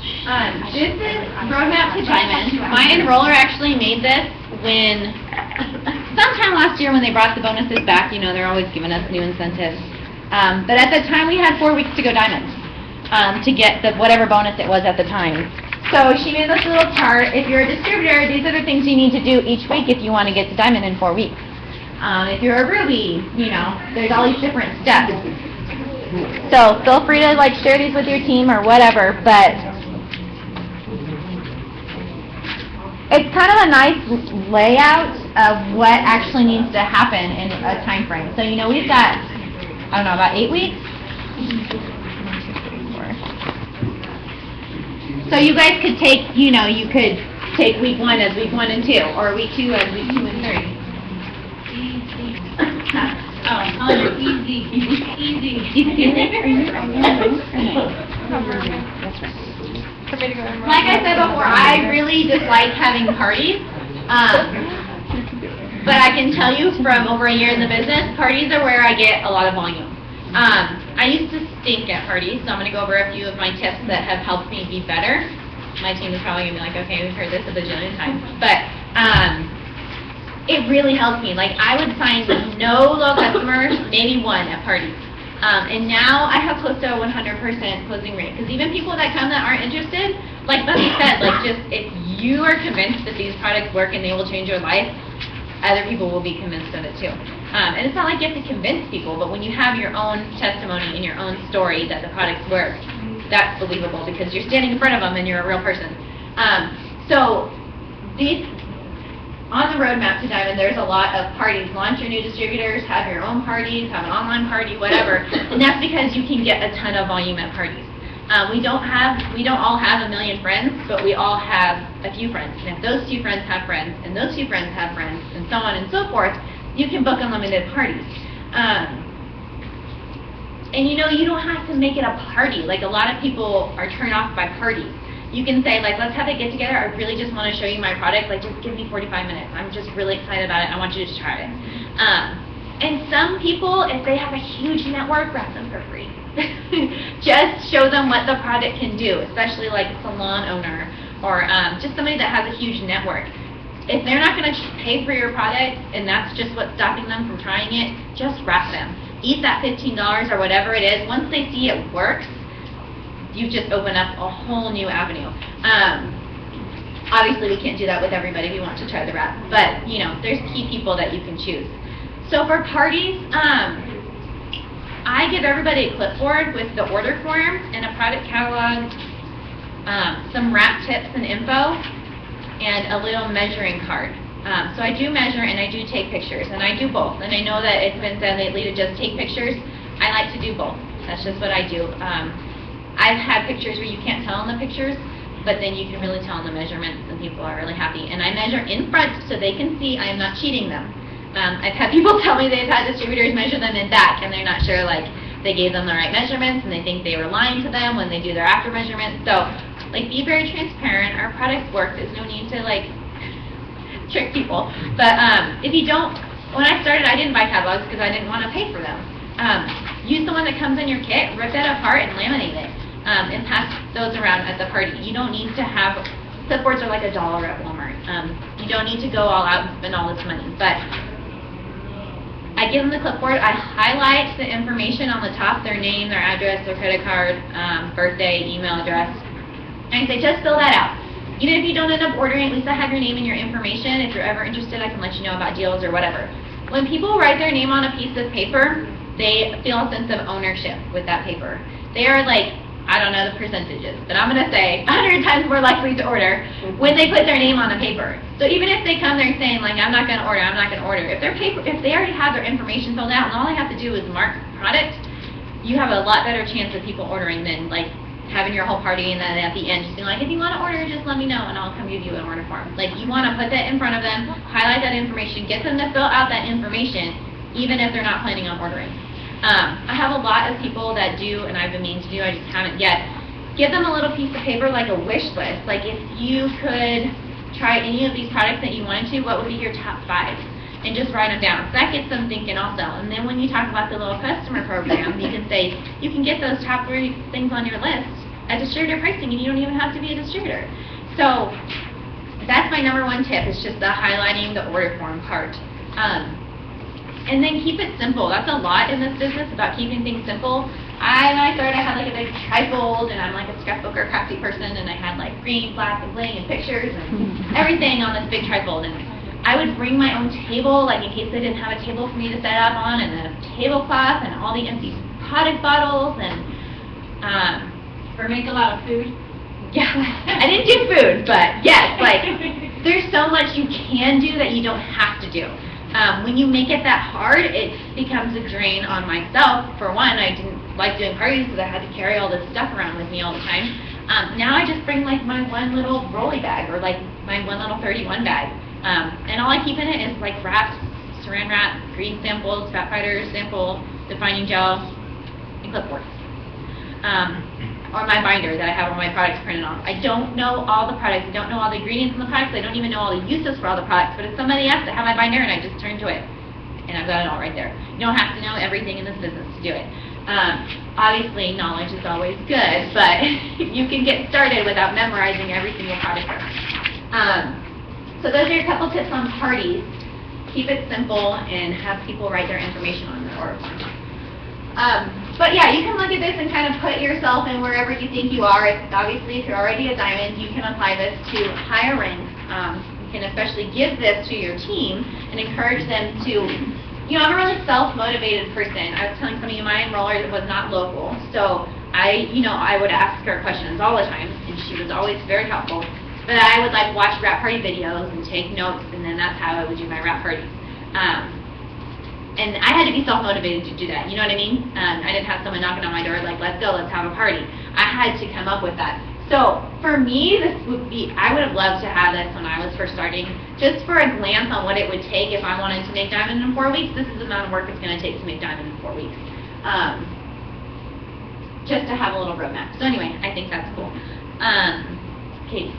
This is Roadmap to Diamond. My enroller actually made this when, sometime last year when they brought the bonuses back, they're always giving us new incentives. But at the time, we had 4 weeks to go diamond, to get the whatever bonus it was at the time. So she made this little chart. If you're a distributor, these are the things you need to do each week if you want to get to diamond in 4 weeks. If you're a Ruby, there's all these different steps. So feel free to share these with your team or whatever, but it's kind of a nice layout of what actually needs to happen in a time frame. So we've got, about 8 weeks. So you guys could take, you could take week 1 as week 1 and 2, or week 2 as week 2 and 3. Easy. Easy. Like I said before, I really dislike having parties. But I can tell you from over a year in the business, parties are where I get a lot of volume. I used to stink at parties, so I'm going to go over a few of my tips that have helped me be better. My team is probably going to be like, okay, we've heard this a bajillion times. But it really helped me. I would find no low customers, maybe 1 at parties. And now I have close to a 100% closing rate. Because even people that come that aren't interested, like Buffy said, if you are convinced that these products work and they will change your life, other people will be convinced of it too. And it's not like you have to convince people, but when you have your own testimony and your own story that the products work, that's believable because you're standing in front of them and you're a real person. So these, on the roadmap to Diamond, there's a lot of parties. Launch your new distributors, have your own parties, have an online party, whatever. And that's because you can get a ton of volume at parties. We don't all have a million friends, but we all have a few friends. And if those few friends have friends, and those few friends have friends, and so on and so forth, you can book unlimited parties. And you don't have to make it a party. A lot of people are turned off by parties. You can say, let's have a get together. I really just want to show you my product. Just give me 45 minutes. I'm just really excited about it. I want you to try it. And some people, if they have a huge network, wrap them for free. Just show them what the product can do, especially a salon owner or just somebody that has a huge network. If they're not going to pay for your product and that's just what's stopping them from trying it, just wrap them. Eat that $15 or whatever it is. Once they see it works, you just open up a whole new avenue. Obviously, we can't do that with everybody. We want to try the wrap. But, there's key people that you can choose. So for parties, I give everybody a clipboard with the order form and a product catalog, some wrap tips and info, and a little measuring card. So I do measure and I do take pictures, and I do both. And I know that it's been said lately to just take pictures. I like to do both. That's just what I do. I've had pictures where you can't tell in the pictures, but then you can really tell in the measurements, and people are really happy. And I measure in front so they can see I am not cheating them. I've had people tell me they've had distributors measure them in back, and they're not sure they gave them the right measurements, and they think they were lying to them when they do their after measurements. So, be very transparent. Our products work. There's no need to trick people. But if you don't, when I started, I didn't buy catalogs because I didn't want to pay for them. Use the one that comes in your kit, rip that apart, and laminate it, and pass those around at the party. You don't need to have clipboards are $1 at Walmart. You don't need to go all out and spend all this money, but I give them the clipboard, I highlight the information on the top, their name, their address, their credit card, birthday, email address, and I say, just fill that out. Even if you don't end up ordering, at least I have your name and your information. If you're ever interested, I can let you know about deals or whatever. When people write their name on a piece of paper, they feel a sense of ownership with that paper. They are like, I don't know the percentages, but I'm going to say 100 times more likely to order when they put their name on a paper. So even if they come there saying, like, I'm not going to order, I'm not going to order, if they already have their information filled out and all they have to do is mark product, you have a lot better chance of people ordering than, like, having your whole party and then at the end just being like, if you want to order, just let me know and I'll come give you an order form. Like, you want to put that in front of them, highlight that information, get them to fill out that information, even if they're not planning on ordering. I have a lot of people that do, and I've been meaning to do, I just haven't yet, give them a little piece of paper like a wish list. Like, if you could try any of these products that you wanted to, what would be your top 5? And just write them down. So that gets them thinking also. And then when you talk about the little customer program, you can say, you can get those top 3 things on your list at distributor pricing, and you don't even have to be a distributor. So that's my number 1 tip, is just the highlighting the order form part. And then keep it simple. That's a lot in this business, about keeping things simple. When I started, I had like a big trifold, and I'm like a scrapbooker, crafty person, and I had like green, black, and bling, and pictures, and everything on this big trifold. And I would bring my own table, like in case they didn't have a table for me to set up on, and a tablecloth, and all the empty product bottles, and Or make a lot of food. yeah, I didn't do food, but yes, like, there's so much you can do that you don't have to do. When you make it that hard, it becomes a drain on myself. For one, I didn't like doing parties because I had to carry all this stuff around with me all the time. Now I just bring like my one little rolly bag, or like my one little 31 bag. And all I keep in it is like wraps, saran wrap, grease samples, Fat Fighter sample, defining gel, and clipboard. Or my binder that I have all my products printed on. I don't know all the products, I don't know all the ingredients in the products, I don't even know all the uses for all the products, but if somebody asks to have my binder, and I just turn to it, and I've got it all right there. You don't have to know everything in this business to do it. Obviously, knowledge is always good, but you can get started without memorizing every single product. So those are a couple tips on parties. Keep it simple and have people write their information on their order form. But yeah, you can look at this and kind of put yourself in wherever you think you are. Obviously, if you're already a diamond, you can apply this to higher ranks. You can especially give this to your team and encourage them to, I'm a really self-motivated person. I was telling some of you, my enroller was not local, so I would ask her questions all the time, and she was always very helpful. But I would like watch wrap party videos and take notes, and then that's how I would do my wrap parties. And I had to be self-motivated to do that, you know what I mean? I didn't have someone knocking on my door like, let's go, let's have a party. I had to come up with that. So for me, I would have loved to have this when I was first starting. Just for a glance on what it would take if I wanted to make Diamond in 4 weeks, this is the amount of work it's going to take to make Diamond in 4 weeks. Just to have a little roadmap. So anyway, I think that's cool. Katie.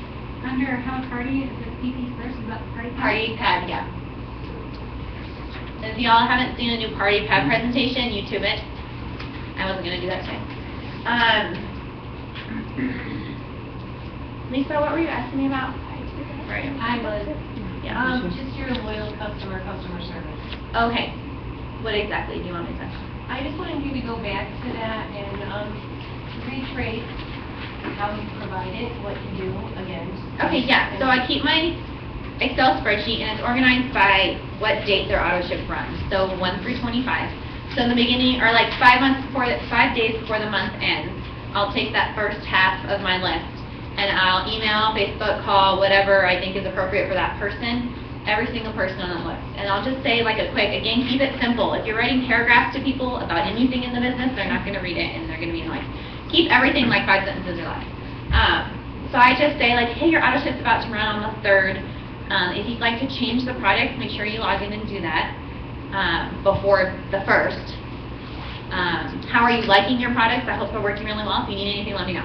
Under Have a Party, is it PP first? Is that the party? Party pad, yeah. If y'all haven't seen a new party pad presentation, YouTube it. I wasn't going to do that today. Lisa, what were you asking me about? Right. I was, Yeah. just your loyal customer service. Okay. What exactly do you want me to say? I just wanted you to go back to that and retrace how you provide it, what you do, again. Okay, yeah, so I keep my Excel spreadsheet, and it's organized by what date their auto ship runs, so 1 through 25. So in the beginning, or like 5 days before the month ends, I'll take that first half of my list, and I'll email, Facebook, call, whatever I think is appropriate for that person, every single person on the list. And I'll just say like again, keep it simple. If you're writing paragraphs to people about anything in the business, they're not going to read it, and they're going to be annoyed. Keep everything like 5 sentences or less. So I just say like, hey, your auto ship's about to run on the 3rd. If you'd like to change the product, make sure you log in and do that before the 1st. How are you liking your products? I hope they're working really well. If you need anything, let me know.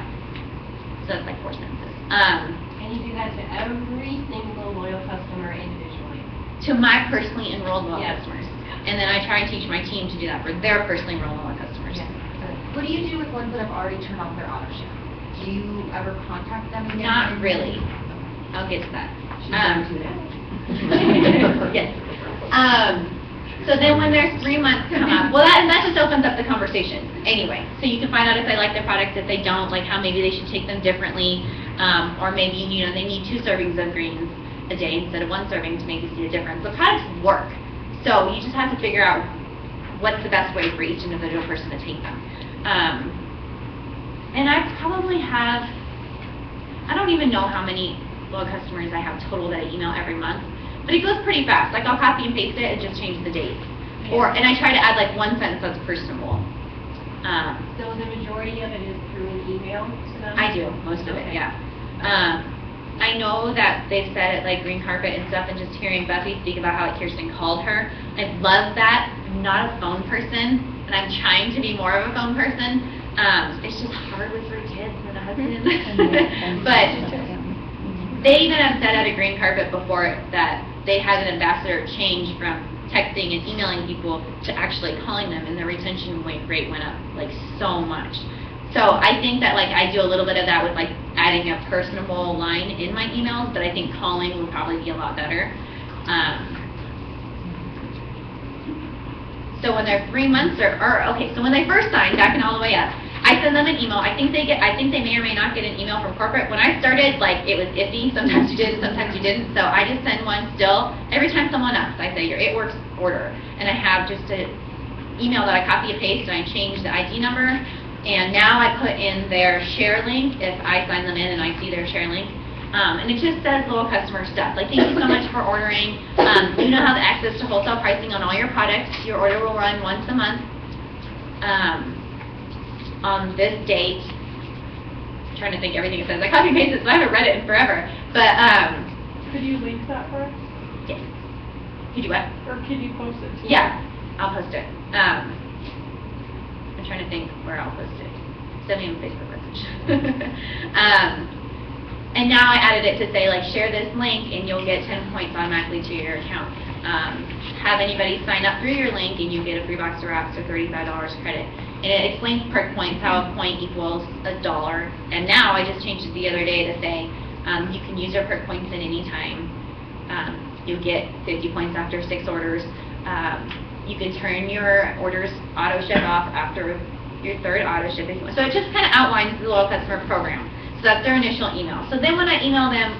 So that's like 4 sentences. And you do that to every single loyal customer individually. To my personally enrolled loyal Yes. customers. And then I try and teach my team to do that for their personally enrolled loyal customers. What do you do with ones that have already turned off their auto ship? Do you ever contact them again? Not really. I'll get to that. She's done too now. Yes. So then when their 3 months come up, well, that just opens up the conversation anyway. So you can find out if they like their product, if they don't, like how maybe they should take them differently, or maybe, they need 2 servings of greens a day instead of 1 serving to maybe see a difference. The products work, so you just have to figure out what's the best way for each individual person to take them. And I probably have, I don't even know how many loyal customers I have total that I email every month, but it goes pretty fast. Like I'll copy and paste it and just change the date. And I try to add like 1 sentence that's personable. So the majority of it is through an email to them? I do, most of it, Okay. yeah. I know that they've said it like green carpet and stuff, and just hearing Buffy speak about how Kirsten called her, I love that. I'm not a phone person, and I'm trying to be more of a phone person. It's just hard with 3 kids and a husband. But they even have said at a green carpet before that they had an ambassador change from texting and emailing people to actually calling them, and their retention rate went up like so much. So I think that like I do a little bit of that with like adding a personable line in my emails, but I think calling would probably be a lot better. So when they're 3 months so when they first sign, backing all the way up, I send them an email. I think they may or may not get an email from corporate. When I started, like it was iffy. Sometimes you did, sometimes you didn't. So I just send one still. Every time someone asks, I say your It Works order, and I have just an email that I copy and paste, and I change the ID number. And now I put in their share link if I sign them in and I see their share link. And it just says loyal customer stuff. Like, thank you so much for ordering. You now have access to wholesale pricing on all your products. Your order will run once a month on this date. I'm trying to think everything it says. I copy and paste it, so I haven't read it in forever. But, Could you link that for us? yes. You do what? Or could you post it to us? Yeah, I'll post it. I'm trying to think where I'll post it. Send me a Facebook message. And now I added it to say, like, share this link and you'll get 10 points automatically to your account. Have anybody sign up through your link and you get a free box of wraps or $35 credit. And it explains perk points, how a point equals $1. And now I just changed it the other day to say, you can use your perk points at any time. You get 50 points after 6 orders. You can turn your orders auto ship off after your 3rd auto ship. So it just kind of outlines the loyal customer program. So that's their initial email. So then when I email them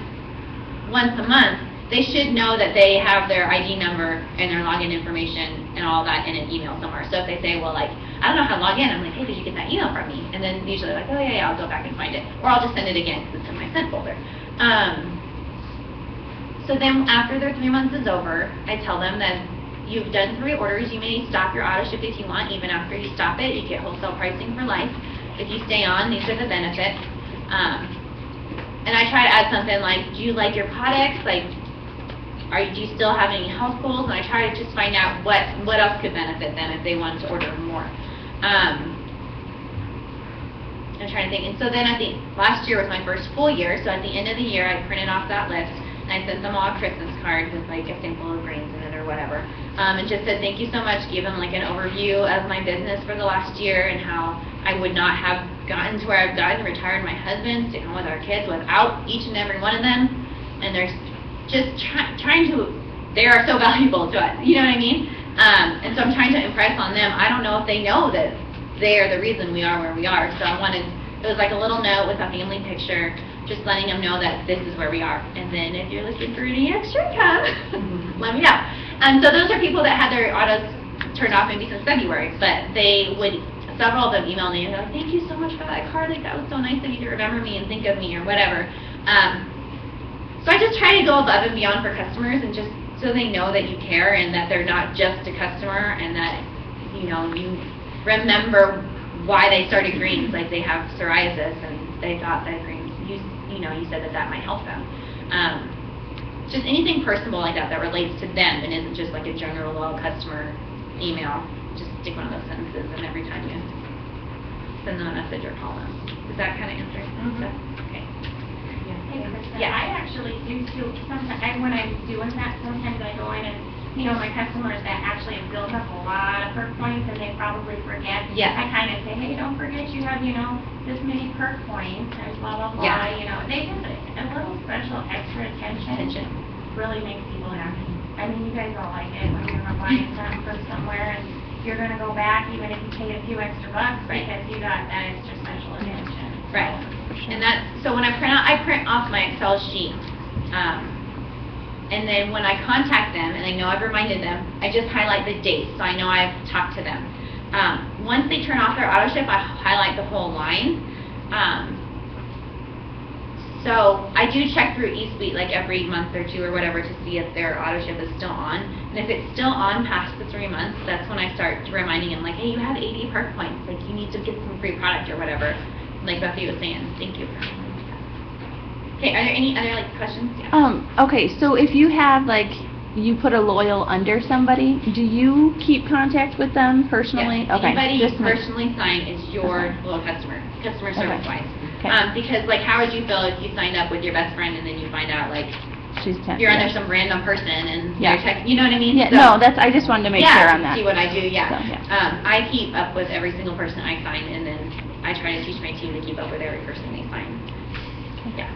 once a month, they should know that they have their ID number and their login information and all that in an email somewhere. So if they say, well, like, I don't know how to log in, I'm like, hey, did you get that email from me? And then usually like, oh, yeah, I'll go back and find it. Or I'll just send it again because it's in my sent folder. So then after their 3 months is over, I tell them that you've done 3 orders. You may stop your auto ship if you want. Even after you stop it, you get wholesale pricing for life. If you stay on, these are the benefits. And I try to add something like, do you like your products? Like, do you still have any health goals? And I try to just find out what else could benefit them if they wanted to order more. I'm trying to think. And so then last year was my first full year. So at the end of the year, I printed off that list. And I sent them all a Christmas card with like a sample of grains in it or whatever. And just said, thank you so much. Gave them like an overview of my business for the last year and how I would not have gotten to where I've gotten, retired my husband, stayed home with our kids without each and every one of them. And they're just trying to, they are so valuable to us. You know what I mean? And so I'm trying to impress on them. I don't know if they know that they are the reason we are where we are. So it was like a little note with a family picture, just letting them know that this is where we are. And then if you're looking for any extra income, let me know. So those are people that had their autos turned off maybe since February, but several of them emailed me and they're like, thank you so much for that card, like that was so nice of you to remember me and think of me or whatever. So I just try to go above and beyond for customers and just so they know that you care and that they're not just a customer and that, you remember why they started greens, like they have psoriasis and they thought that greens, you said that might help them. Just anything personal like that relates to them and isn't just like a general loyal customer email. Just stick one of those sentences in every time you send them a message or call them. Does that kind of answer? Okay. Hey, Krista, Yeah. I actually do too, sometimes, when I'm doing that, sometimes I go in and, my customers that actually have built up a lot of perk points and they probably forget. Yeah. I kind of say, hey, don't forget you have, this many perk points and blah, blah, blah, Yeah. they just, a little special extra attention really makes people happy. I mean, you guys all like it when you're buying something from somewhere and you're gonna go back even if you pay a few extra bucks Right. because you got that extra special attention. Right. And that's, so when I print off my Excel sheet. And then when I contact them, and I know I've reminded them, I just highlight the dates, so I know I've talked to them. Once they turn off their auto ship, I highlight the whole line. So I do check through eSuite like every month or two or whatever to see if their auto ship is still on. And if it's still on past the 3 months, that's when I start reminding them like, hey, you have 80 perk points, like you need to get some free product or whatever. Like Buffy was saying, thank you. Okay, are there any other like questions? Yeah. Okay, so if you have like, you put a loyal under somebody, do you keep contact with them personally? Yes. Okay. Anybody you just make- personally sign is your Okay. loyal customer Okay. service wise. Okay. Because like, how would you feel if you signed up with your best friend and then you find out like She's 10. you're under some random person and Yeah. you're texting, you know what I mean? Yeah, So- no, that's, I just wanted to make sure on that. see what I do, yeah. So, yeah. I keep up with every single person I sign, and then I try to teach my team to keep up with every person they sign. Yeah,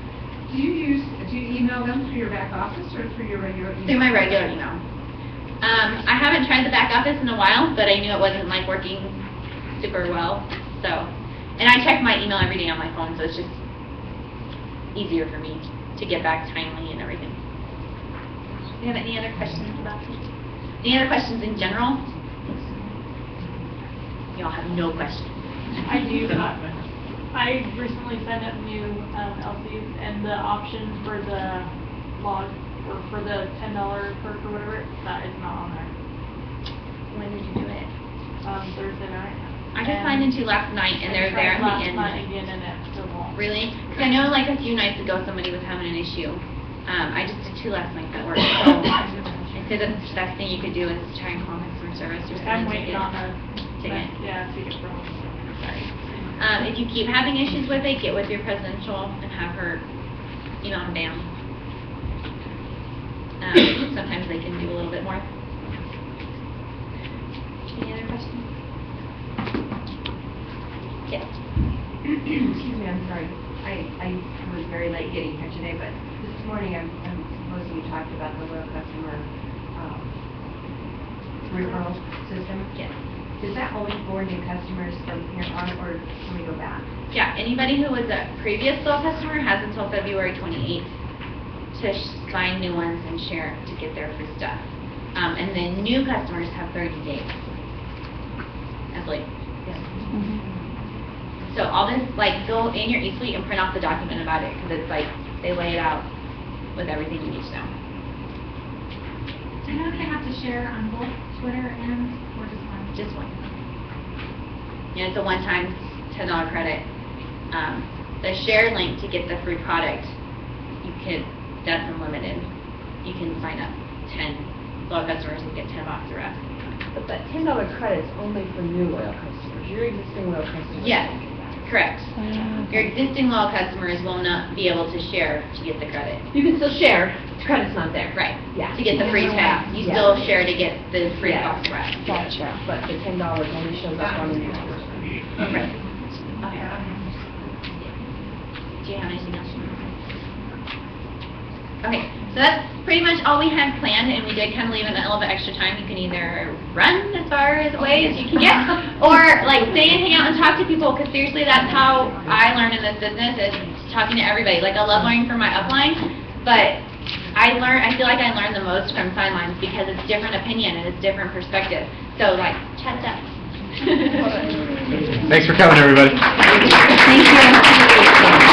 Do you email them through your back office or through your regular email? through my regular email. I haven't tried the back office in a while, but I knew it wasn't like working super well, so. And I check my email every day on my phone, so it's just easier for me to get back timely and everything. Do you have any other questions about this? Any other questions in general? You all have no questions. I do. I recently signed up new LCs, and the option for the log, or for the $10 perk or whatever, that is not on there. When did you do it? Thursday night. I just signed into last night, and they're there at the end. Last night again, and it still won't. Really? Because I know like a few nights ago, somebody was having an issue. I just did 2 last night that worked, so I said the best thing you could do is try and call customer service or I'm something to waiting on a, ticket. yeah, ticket from them. Sorry. If you keep having issues with it, get with your presidential and have her email them down. Sometimes they can do a little bit more. Any other questions? Yes. Excuse me, I'm sorry. I was very late getting here today, but this morning I'm supposing you talked about the loyal customer referral system. Yes. Is that only for new customers from here on, or can we go back? Yeah, anybody who was a previous loyal customer has until February 28th to sign new ones and share to get their free stuff. And then new customers have 30 days. As like, so all this, like, go in your eSuite and print off the document about it, because it's like, they lay it out with everything you need to know. Do you know if you have to share on both Twitter and, or just one? Just one. And it's a one-time $10 credit. The share link to get the free product, that's unlimited. You can sign up 10 loyal customers and get $10 the rest. But that $10 credit's only for new loyal customers. Your existing loyal customers. Yes, correct. Your existing loyal customers will not be able to share to get the credit. You can still share, the credit's not there. Right. Yeah. To get the free tag. You Yeah. still share to get the free Yeah. box wrap. Gotcha. But the $10 only shows up on the new person. Right. Okay. Do you have anything else? Okay, so that's pretty much all we had planned, and we did kind of leave it a little bit extra time. You can either run as far away as you can get, or like stay and hang out and talk to people, because seriously, that's how I learn in this business, is talking to everybody. Like, I love learning from my upline, but I feel like I learn the most from sidelines, because it's different opinion and it's different perspective. So like, chat it up. Thanks for coming, everybody. Thank you.